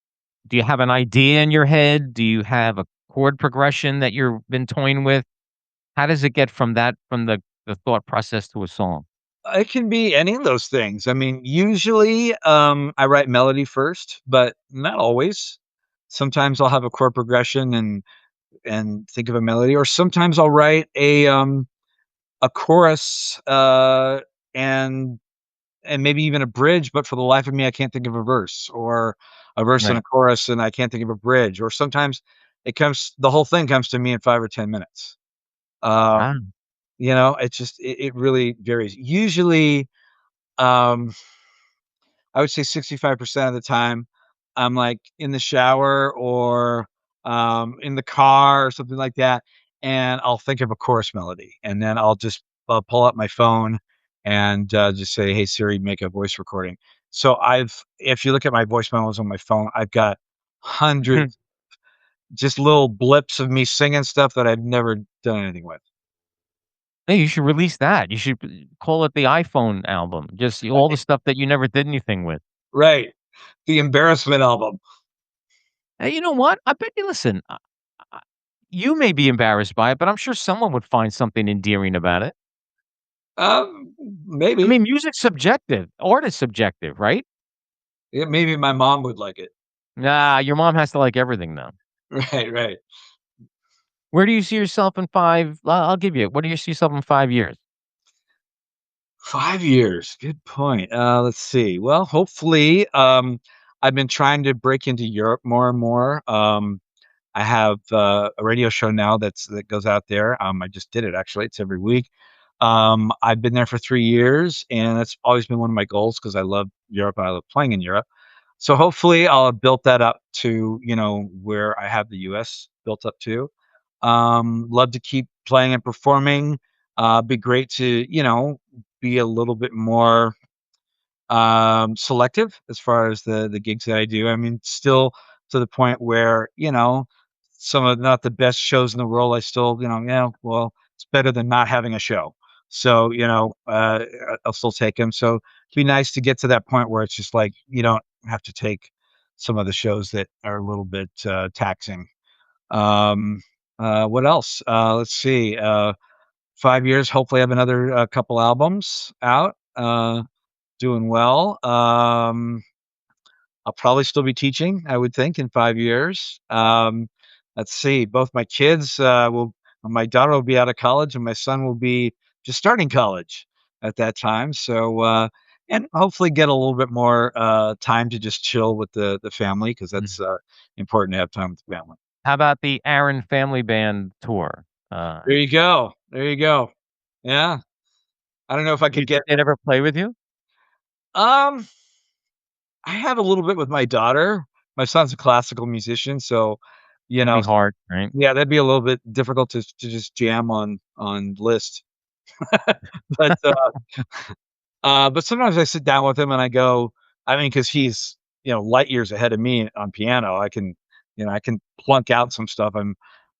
Do you have an idea in your head? Do you have a chord progression that you've been toying with? How does it get from the thought process to a song? It can be any of those things. I mean, usually, I write melody first, but not always. Sometimes I'll have a chord progression and think of a melody, or sometimes I'll write a chorus, and maybe even a bridge, but for the life of me, I can't think of a verse, or a verse and Right. a chorus, and I can't think of a bridge, or sometimes the whole thing comes to me in 5 or 10 minutes. Um, Wow. it really varies. Usually, um I would say 65% of the time, I'm, like, in the shower or in the car or something like that, and I'll think of a chorus melody, and then I'll just pull up my phone and just say, "Hey Siri, make a voice recording." So if you look at my voice memos on my phone, I've got hundreds, just little blips of me singing stuff that I've never done anything with. Hey, you should release that. You should call it the iPhone album. Just all the stuff that you never did anything with. Right. The embarrassment album. Hey, you know what? I bet you listen, I you may be embarrassed by it, but I'm sure someone would find something endearing about it. Um, I maybe. mean, music's subjective. Art is subjective, right? Yeah, maybe my mom would like it. Nah, your mom has to like everything, though. Right, right. Where do you see yourself in 5 I'll give you where do you see yourself in 5 years? 5 years, good point. Let's see. Well, hopefully, I've been trying to break into Europe more and more. I have, a radio show now that goes out there. I just did it actually, it's every week. I've been there for 3 years, and that's always been one of my goals because I love Europe, I love playing in Europe. So hopefully I'll have built that up to, where I have the US built up to. Love to keep playing and performing. Be great to, be a little bit more selective as far as the gigs that I do. I mean, still to the point where, some of not the best shows in the world, I still, yeah, well, it's better than not having a show. So, I'll still take them. So it'd be nice to get to that point where it's just like you don't have to take some of the shows that are a little bit taxing. Um, what else? Let's see. 5 years, hopefully I have another couple albums out. Doing well. I'll probably still be teaching, I would think, in 5 years. Let's see, both my kids, will my daughter will be out of college, and my son will be just starting college at that time. So, and hopefully get a little bit more, time to just chill with the family because Mm. that's, important to have time with the family. How about the Aaron family band tour? There you go. There you go. Yeah. I don't know if I Do you could get think they'd ever play with you? um I have a little bit with my daughter. My son's a classical musician, so, you It'd know be hard, right? yeah, that'd be a little bit difficult to just jam on Liszt. But, but sometimes I sit down with him and I go I mean, because he's, light years ahead of me on piano. I can plunk out some stuff. I'm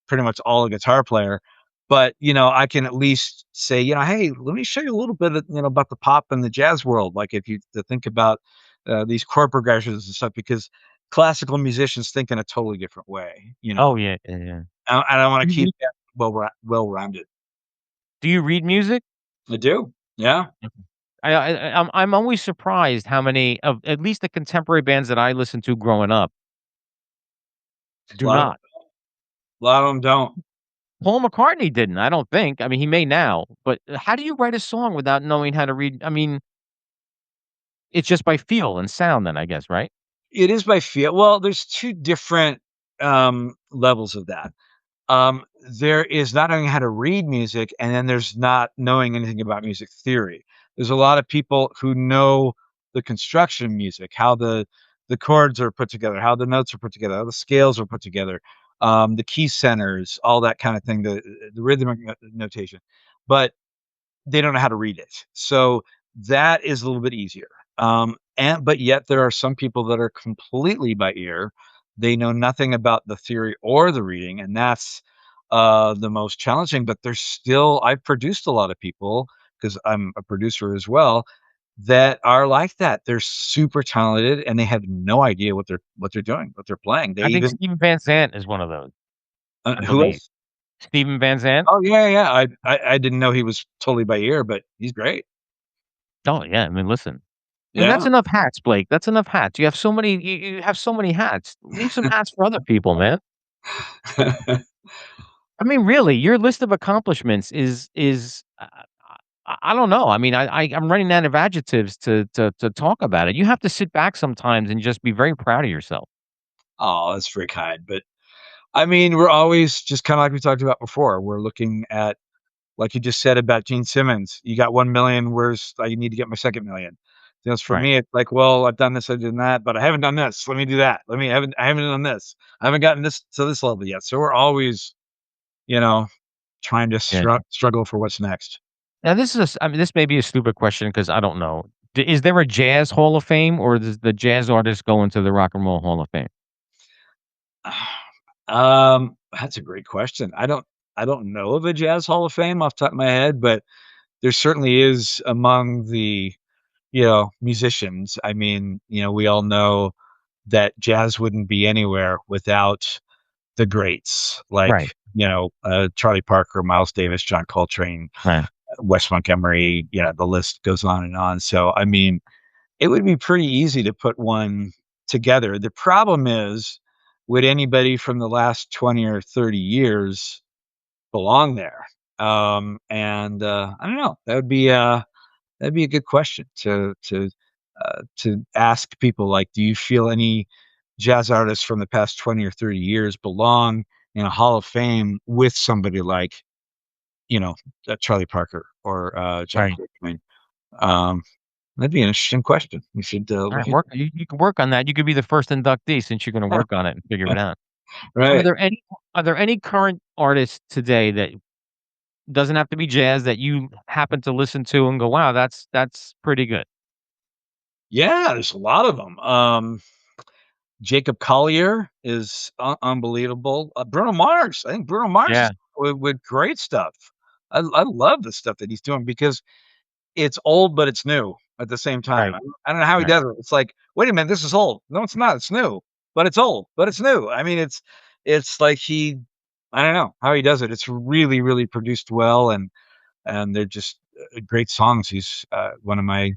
pretty much all a guitar player. But, I can at least say, "Hey, let me show you a little bit of, about the pop and the jazz world." Like, if you to think about, these chord progressions and stuff, because classical musicians think in a totally different way, Oh, yeah, yeah, yeah. and I wanna Do you keep read that well-rounded. do you read music? I do. Yeah. I'm always surprised how many of at least the contemporary bands that I listened to growing up A do lot of not. a lot of 'em don't. Paul McCartney didn't, I don't think. I mean, he may now, but how do you write a song without knowing how to read? I mean, it's just by feel and sound then, I guess, right? It is by feel. Well, there's 2 different, levels of that. There is not knowing how to read music, and then there's not knowing anything about music theory. There's a lot of people who know the construction of music, how the chords are put together, how the notes are put together, how the scales are put together, the key centers, all that kind of thing, the rhythmic notation. But they don't know how to read it. So that is a little bit easier. But yet there are some people that are completely by ear. They know nothing about the theory or the reading, and that's the most challenging. But there's still I've produced a lot of people because I'm a producer as well that are like that. They're super talented and they have no idea what they're doing, what they're playing. They I think even Steven Van Zandt is one of those, I who believe. else? Steven Van Zandt? Oh yeah, yeah. I didn't know he was totally by ear, but he's great. Oh, yeah, I mean, listen. I mean, that's Yeah. enough hats, Blake, that's enough hats. You have so many hats. Leave some hats for other people, man. I mean, really, your list of accomplishments is I don't know. I mean, I'm running out of adjectives to talk about it. You have to sit back sometimes and just be very proud of yourself. Oh, that's very kind. But I mean, we're always just kind of like we talked about before. We're looking at, like you just said about Gene Simmons, you got 1 million. Where's I need to get my second million Because for Right. me, it's like, well, I've done this, I've done that, but I haven't done this. Let me do that. I haven't done this. I haven't gotten this to this level yet. So we're always, you know, trying to Yeah. struggle for what's next. Now this is I mean, this may be a stupid question because I don't know. Is there a jazz Hall of Fame, or does the jazz artist go into the Rock and Roll Hall of Fame? That's a great question. I don't know of a jazz hall of fame off the top of my head, but there certainly is among the, musicians. I mean, we all know that jazz wouldn't be anywhere without the greats Right. like, Charlie Parker, Miles Davis, John Coltrane, Right. Wes Montgomery, the list goes on and on. So, I mean, it would be pretty easy to put one together. The problem is, would anybody from the last 20 or 30 years belong there? I don't know. That'd be a good question to ask people. Like, do you feel any jazz artists from the past 20 or 30 years belong in a Hall of Fame with somebody like, you know, Charlie Parker or John Right. Coltrane? Um, that'd be an interesting question. We Alright, should. work you can work on that. You could be the first inductee since you're gonna work on it and figure it out. Are Right. there any are there any current artists today that doesn't have to be jazz that you happen to listen to and go, "Wow, that's pretty good." Yeah, there's a lot of them. Jacob Collier is unbelievable. Bruno Mars, I think Bruno Mars is Yeah, with great stuff. I love the stuff that he's doing because it's old, but it's new at the same time. right, I don't know how he right. does it. It's like, wait a minute, this is old. No, it's not. It's new, but it's old, but it's new. I mean, it's like I don't know how he does it. It's really, really produced well, and they're just great songs. He's one of my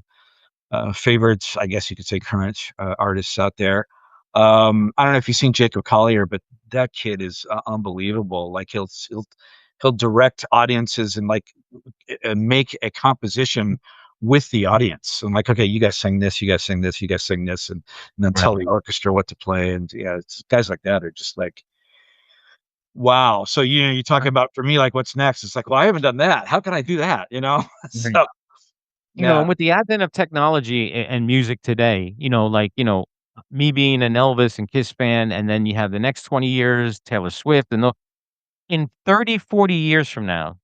favorites, I guess you could say, current artists out there. I don't know if you've seen Jacob Collier, but that kid is unbelievable. Like he'll direct audiences and like make a composition with the audience. And like, okay, you guys sing this, you guys sing this, you guys sing this, and then Right. tell the orchestra what to play. And yeah, it's guys like that are just like, wow. So you talk Right. about for me, like what's next? It's like, well, I haven't done that. How can I do that? Right. So And yeah. with the advent of technology and music today, like, me being an Elvis and Kiss fan, and then you have the next 20 years, Taylor Swift, and in 30, 40 years from now,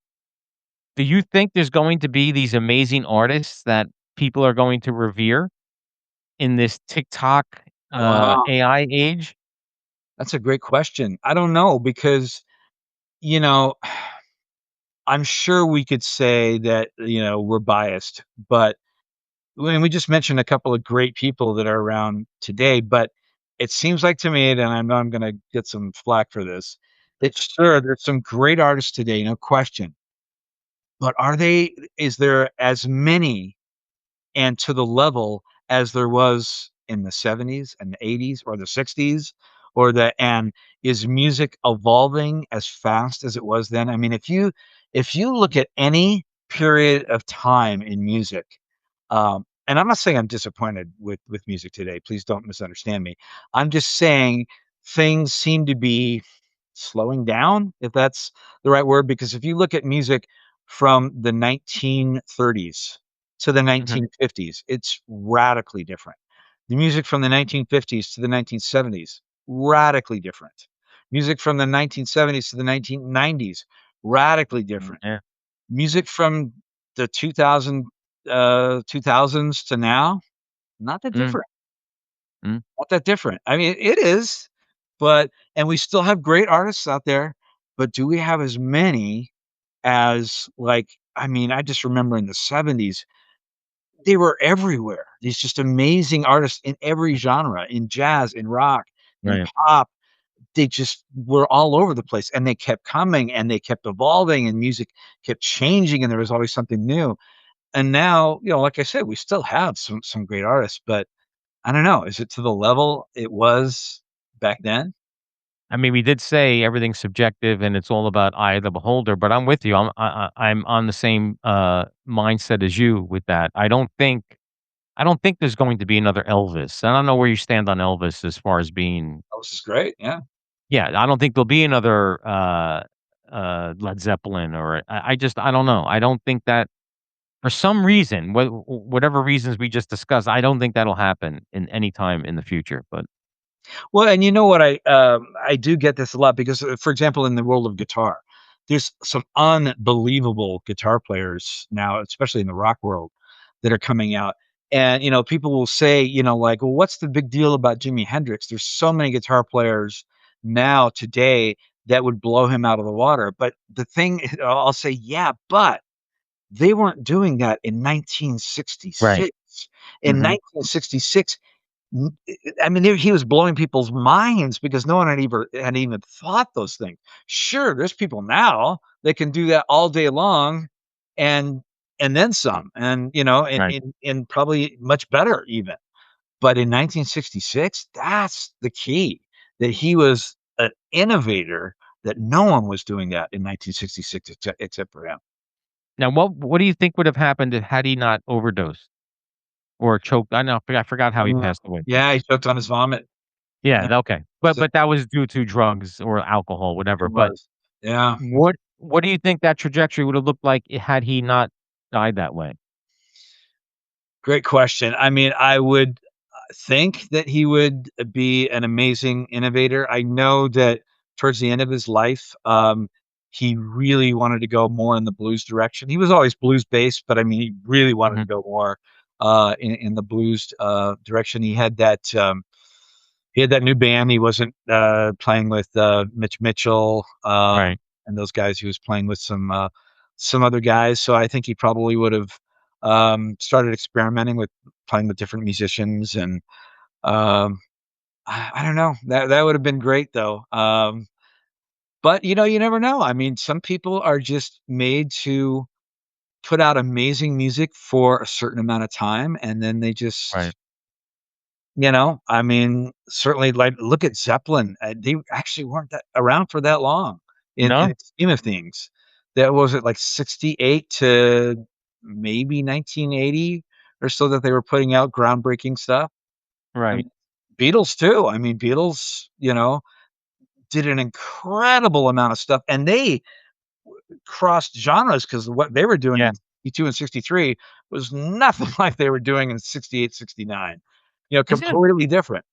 do you think there's going to be these amazing artists that people are going to revere in this TikTok, Wow. AI age? That's a great question. I don't know because, you know, I'm sure we could say that, we're biased, but when we just mentioned a couple of great people that are around today, but it seems like to me, and I know I'm going to get some flack for this, that sure, there's some great artists today, no question. But is there as many and to the level as there was in the '70s and the '80s or the '60s and is music evolving as fast as it was then? I mean, if you look at any period of time in music, and I'm not saying I'm disappointed with music today, please don't misunderstand me. I'm just saying things seem to be slowing down, if that's the right word, because if you look at music from the 1930s to the Mhm. 1950s, it's radically different. The music from the 1950s to the 1970s, radically different. Music from the 1970s to the 1990s, radically different. Yeah. Music from the 2000s to now, not that Mm, different. mm, Not that different. I mean, it is, but and we still have great artists out there, but do we have as many as, like, I mean, I just remember in the '70s, they were everywhere. These just amazing artists in every genre, in jazz, in rock, in right. pop. They just were all over the place, and they kept coming, and they kept evolving, and music kept changing, and there was always something new. And now, like I said, we still have some great artists, but I don't know, is it to the level it was back then? I mean, we did say everything's subjective and it's all about eye of the beholder, but I'm with you. I'm on the same, mindset as you with that. I don't think there's going to be another Elvis. I don't know where you stand on Elvis as far as being. Elvis is great, yeah. Yeah, I don't think there'll be another, Led Zeppelin, or I don't know. I don't think that For some reason, whatever reasons we just discussed, I don't think that'll happen in any time in the future, but Well, and you know what? I do get this a lot because, for example, in the world of guitar, there's some unbelievable guitar players now, especially in the rock world, that are coming out. And people will say, like, "Well, what's the big deal about Jimi Hendrix?" There's so many guitar players now today that would blow him out of the water. But the thing, I'll say, yeah, but they weren't doing that in right. 1966. In Mhm. 1966, I mean, he was blowing people's minds because no one had even thought those things. Sure, there's people now that can do that all day long and then some, and, Right. and probably much better even. But in 1966, that's the key, that he was an innovator, that no one was doing that in 1966 except for him. Now what do you think would have happened had he not overdosed or choked? I forgot how he Mm. passed away. Yeah, he choked on his vomit. Yeah, Yeah, okay. so But that was due to drugs or alcohol, it whatever, but was. Yeah. what do you think that trajectory would have looked like had he not died that way? Great question. I mean, I would think that he would be an amazing innovator. I know that towards the end of his life, he really wanted to go more in the blues direction. He was always blues based, but I mean, he really wanted to Mhm. go more in the blues direction. He had that new band. He wasn't playing with Mitch Mitchell Right. and those guys. He was playing with some other guys. So I think he probably would have started experimenting with playing with different musicians, and um, I don't know. That would have been great though. But you never know. I mean, some people are just made to put out amazing music for a certain amount of time, and then they Right. just I mean, certainly, like, look at Zeppelin, they actually weren't that around for that long in No? the scheme of things. That was it, like, 68 to maybe 1980 or so, that they were putting out groundbreaking stuff. I Right. mean, Beatles too. I mean, Beatles, did an incredible amount of stuff, and they crossed genres because what they were doing Yeah. in 62 and 63 was nothing like they were doing in 68, 69. Isn't it Completely different.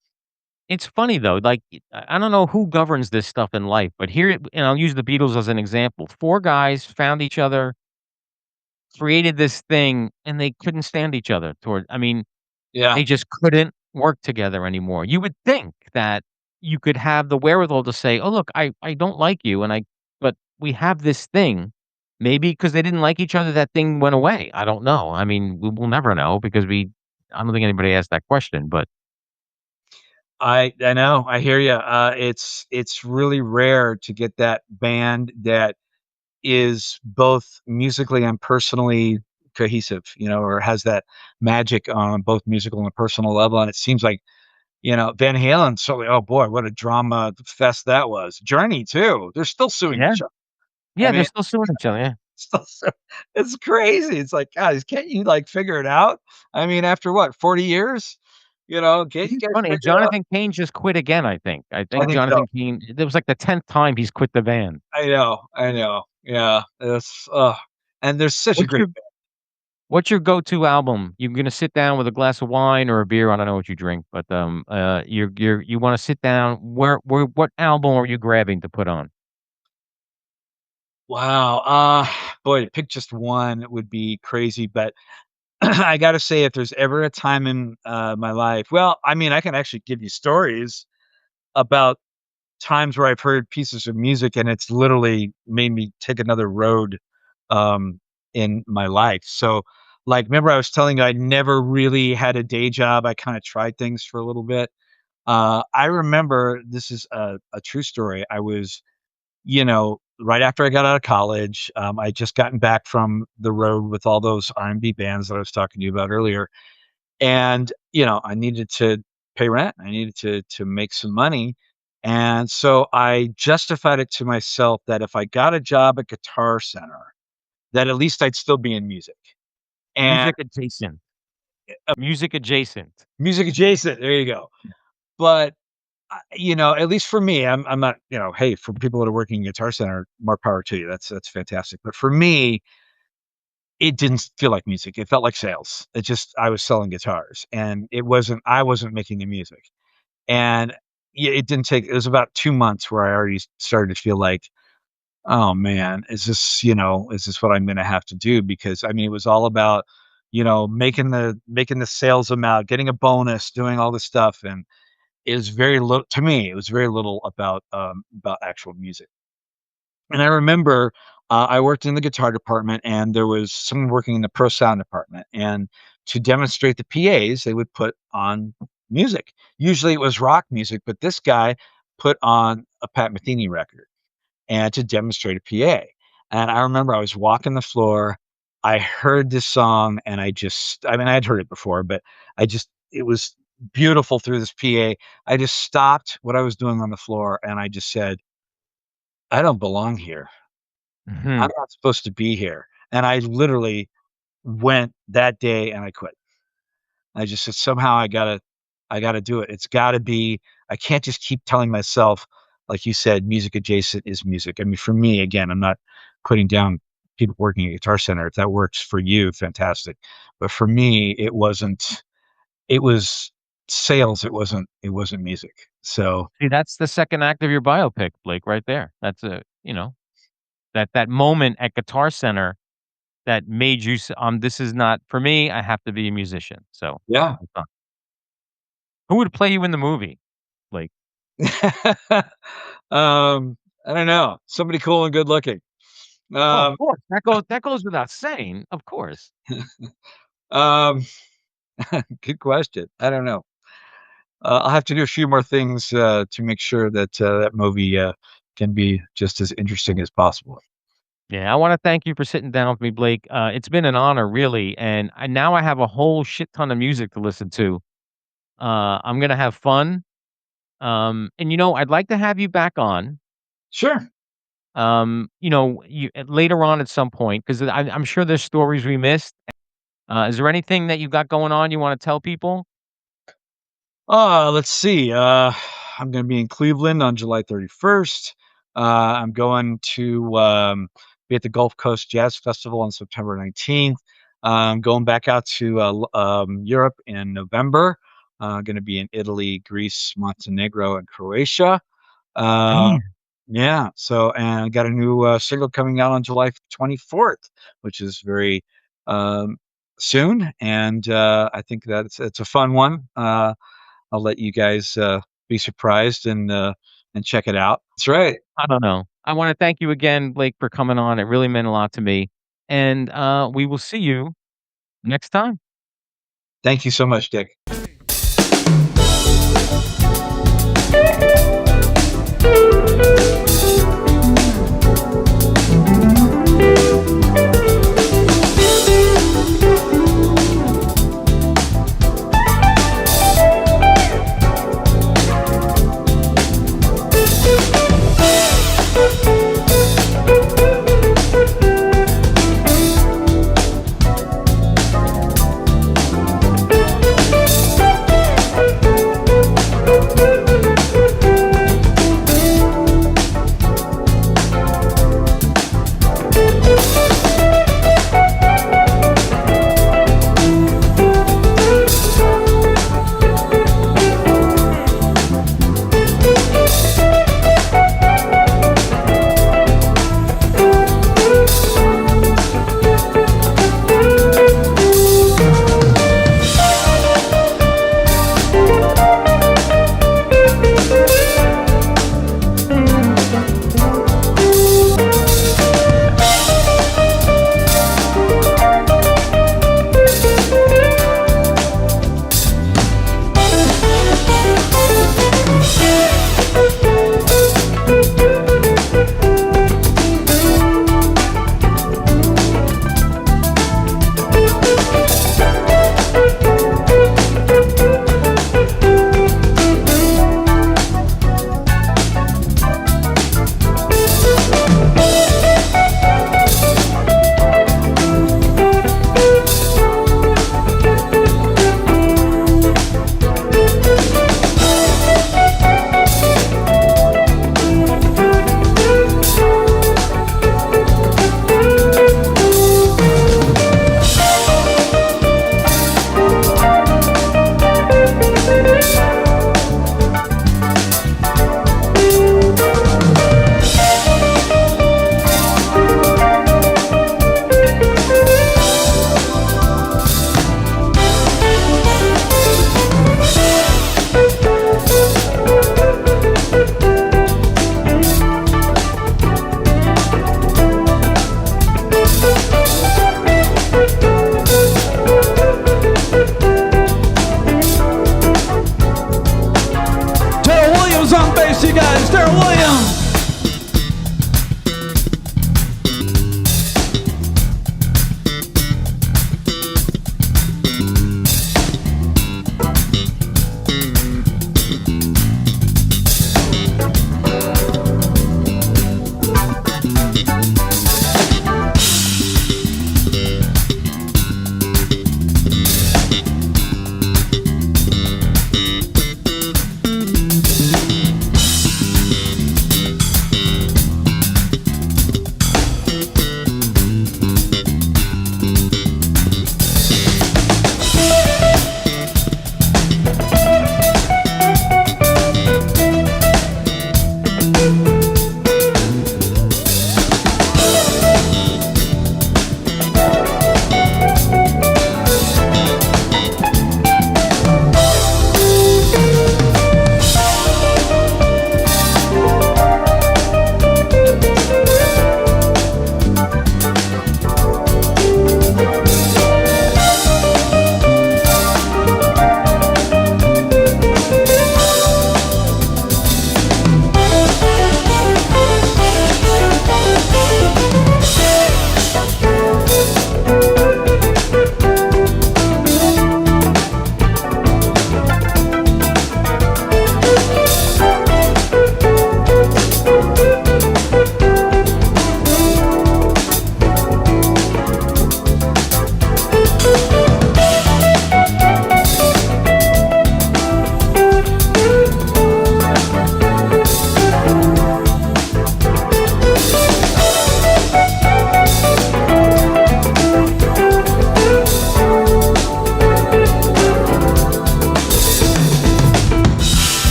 it's funny though, like, I don't know who governs this stuff in life, but here and I'll use the Beatles as an example. 4 guys found each other, created this thing, and they couldn't stand each other I mean, Yeah. they just couldn't work together anymore. You would think that you could have the wherewithal to say, "Oh, look, I don't like you, and I but we have this thing." Maybe because they didn't like each other, that thing went away. I don't know. I mean, we'll never know because I don't think anybody asked that question, but I know, I hear you. It's really rare to get that band that is both musically and personally cohesive, or has that magic on both musical and personal level, and it seems like, Van Halen certainly, oh boy, what a drama fest that was. Journey too, they're still suing yeah. each other. I Yeah, they're mean, still suing each other, yeah. still it's crazy. It's like, "Guys, can't you, like, figure it out?" I mean, after what, 40 years? Can't you Isn't it guys funny? And figure it out? Jonathan Cain just quit again, I think. I I think think so. Jonathan Cain it was like the 10th time he's quit the band. I know, I know. Yeah, it's and there's such a What's great your what's your go-to album? You're gonna sit down with a glass of wine or a beer, I don't know what you drink, but, you wanna sit down, what album are you grabbing to put on? wow, boy, to pick just one would be crazy, but I gotta say, if there's ever a time in, my life, well, I mean, I can actually give you stories about times where I've heard pieces of music, and it's literally made me take another road, um, in my life. So, like, remember I was telling you I never really had a day job, I kinda tried things for a little bit. I remember, this is a true story. I was, right after I got out of college, I just gotten back from the road with all those R&B bands that I was talking to you about earlier, and I needed to pay rent. I needed to make some money, and so I justified it to myself that if I got a job at Guitar Center, that at least I'd still be in music, and Music adjacent. Music adjacent. music adjacent. There you go. But at least for me, I'm not, hey, for people that are working in Guitar Center, more power to you. That's fantastic. But for me, it didn't feel like music. It felt like sales. It just I was selling guitars, and I wasn't making the music. And yeah, it didn't take it was about 2 months where I already started to feel like, "Oh, man, is this what I'm gonna have to do?" Because, I mean, it was all about, making the sales amount, getting a bonus, doing all this stuff, and it was very little to me, it was very little about actual music. And I remember, I worked in the guitar department, and there was someone working in the pro sound department, and to demonstrate the PAs, they would put on music. Usually, it was rock music, but this guy put on a Pat Metheny record, and to demonstrate a PA. And I remember I was walking the floor, I heard this song, and I mean, I had heard it before, but it was beautiful through this PA. I just stopped what I was doing on the floor, and I just said, "I don't belong here. I'm Mhm. not supposed to be here." And I literally went that day and I quit. I just said, "Somehow I gotta do it. It's gotta be I can't just keep telling myself, like you said, music adjacent is music." I mean, for me, again, I'm not putting down people working at Guitar Center. If that works for you, fantastic. But for me, it was sales, it wasn't music. So, See, that's the second act of your biopic, Blake, right there. That's that moment at Guitar Center that made you this is not for me, I have to be a musician." So, yeah. that's not who would play you in the movie, Blake? Um, I don't know, somebody cool and good looking. Oh, of Um, course. That goes without saying, of course. um, good question. I don't know. I'll have to do a few more things, to make sure that, that movie, can be just as interesting as possible. Yeah, I wanna thank you for sitting down with me, Blake. It's been an honor, really, and I have a whole shit ton of music to listen to. I'm gonna have fun, and, I'd like to have you back on, Sure. later on at some point, 'cause I'm sure there's stories we missed. Is there anything that you got going on you wanna tell people? Let's see. I'm going to be in Cleveland on July 31st. I'm going to be at the Gulf Coast Jazz Festival on September 19th. I'm going back out to Europe in November. Going to be in Italy, Greece, Montenegro, and Croatia. Uh, Damn. yeah. So, and I got a new single coming out on July 24th, which is very um, soon. And I think that it's a fun one. I'll let you guys, be surprised and check it out. That's right. I don't know. I wanna thank you again, Blake, for coming on. It really meant a lot to me, and, we will see you next time. Thank you so much, Dick.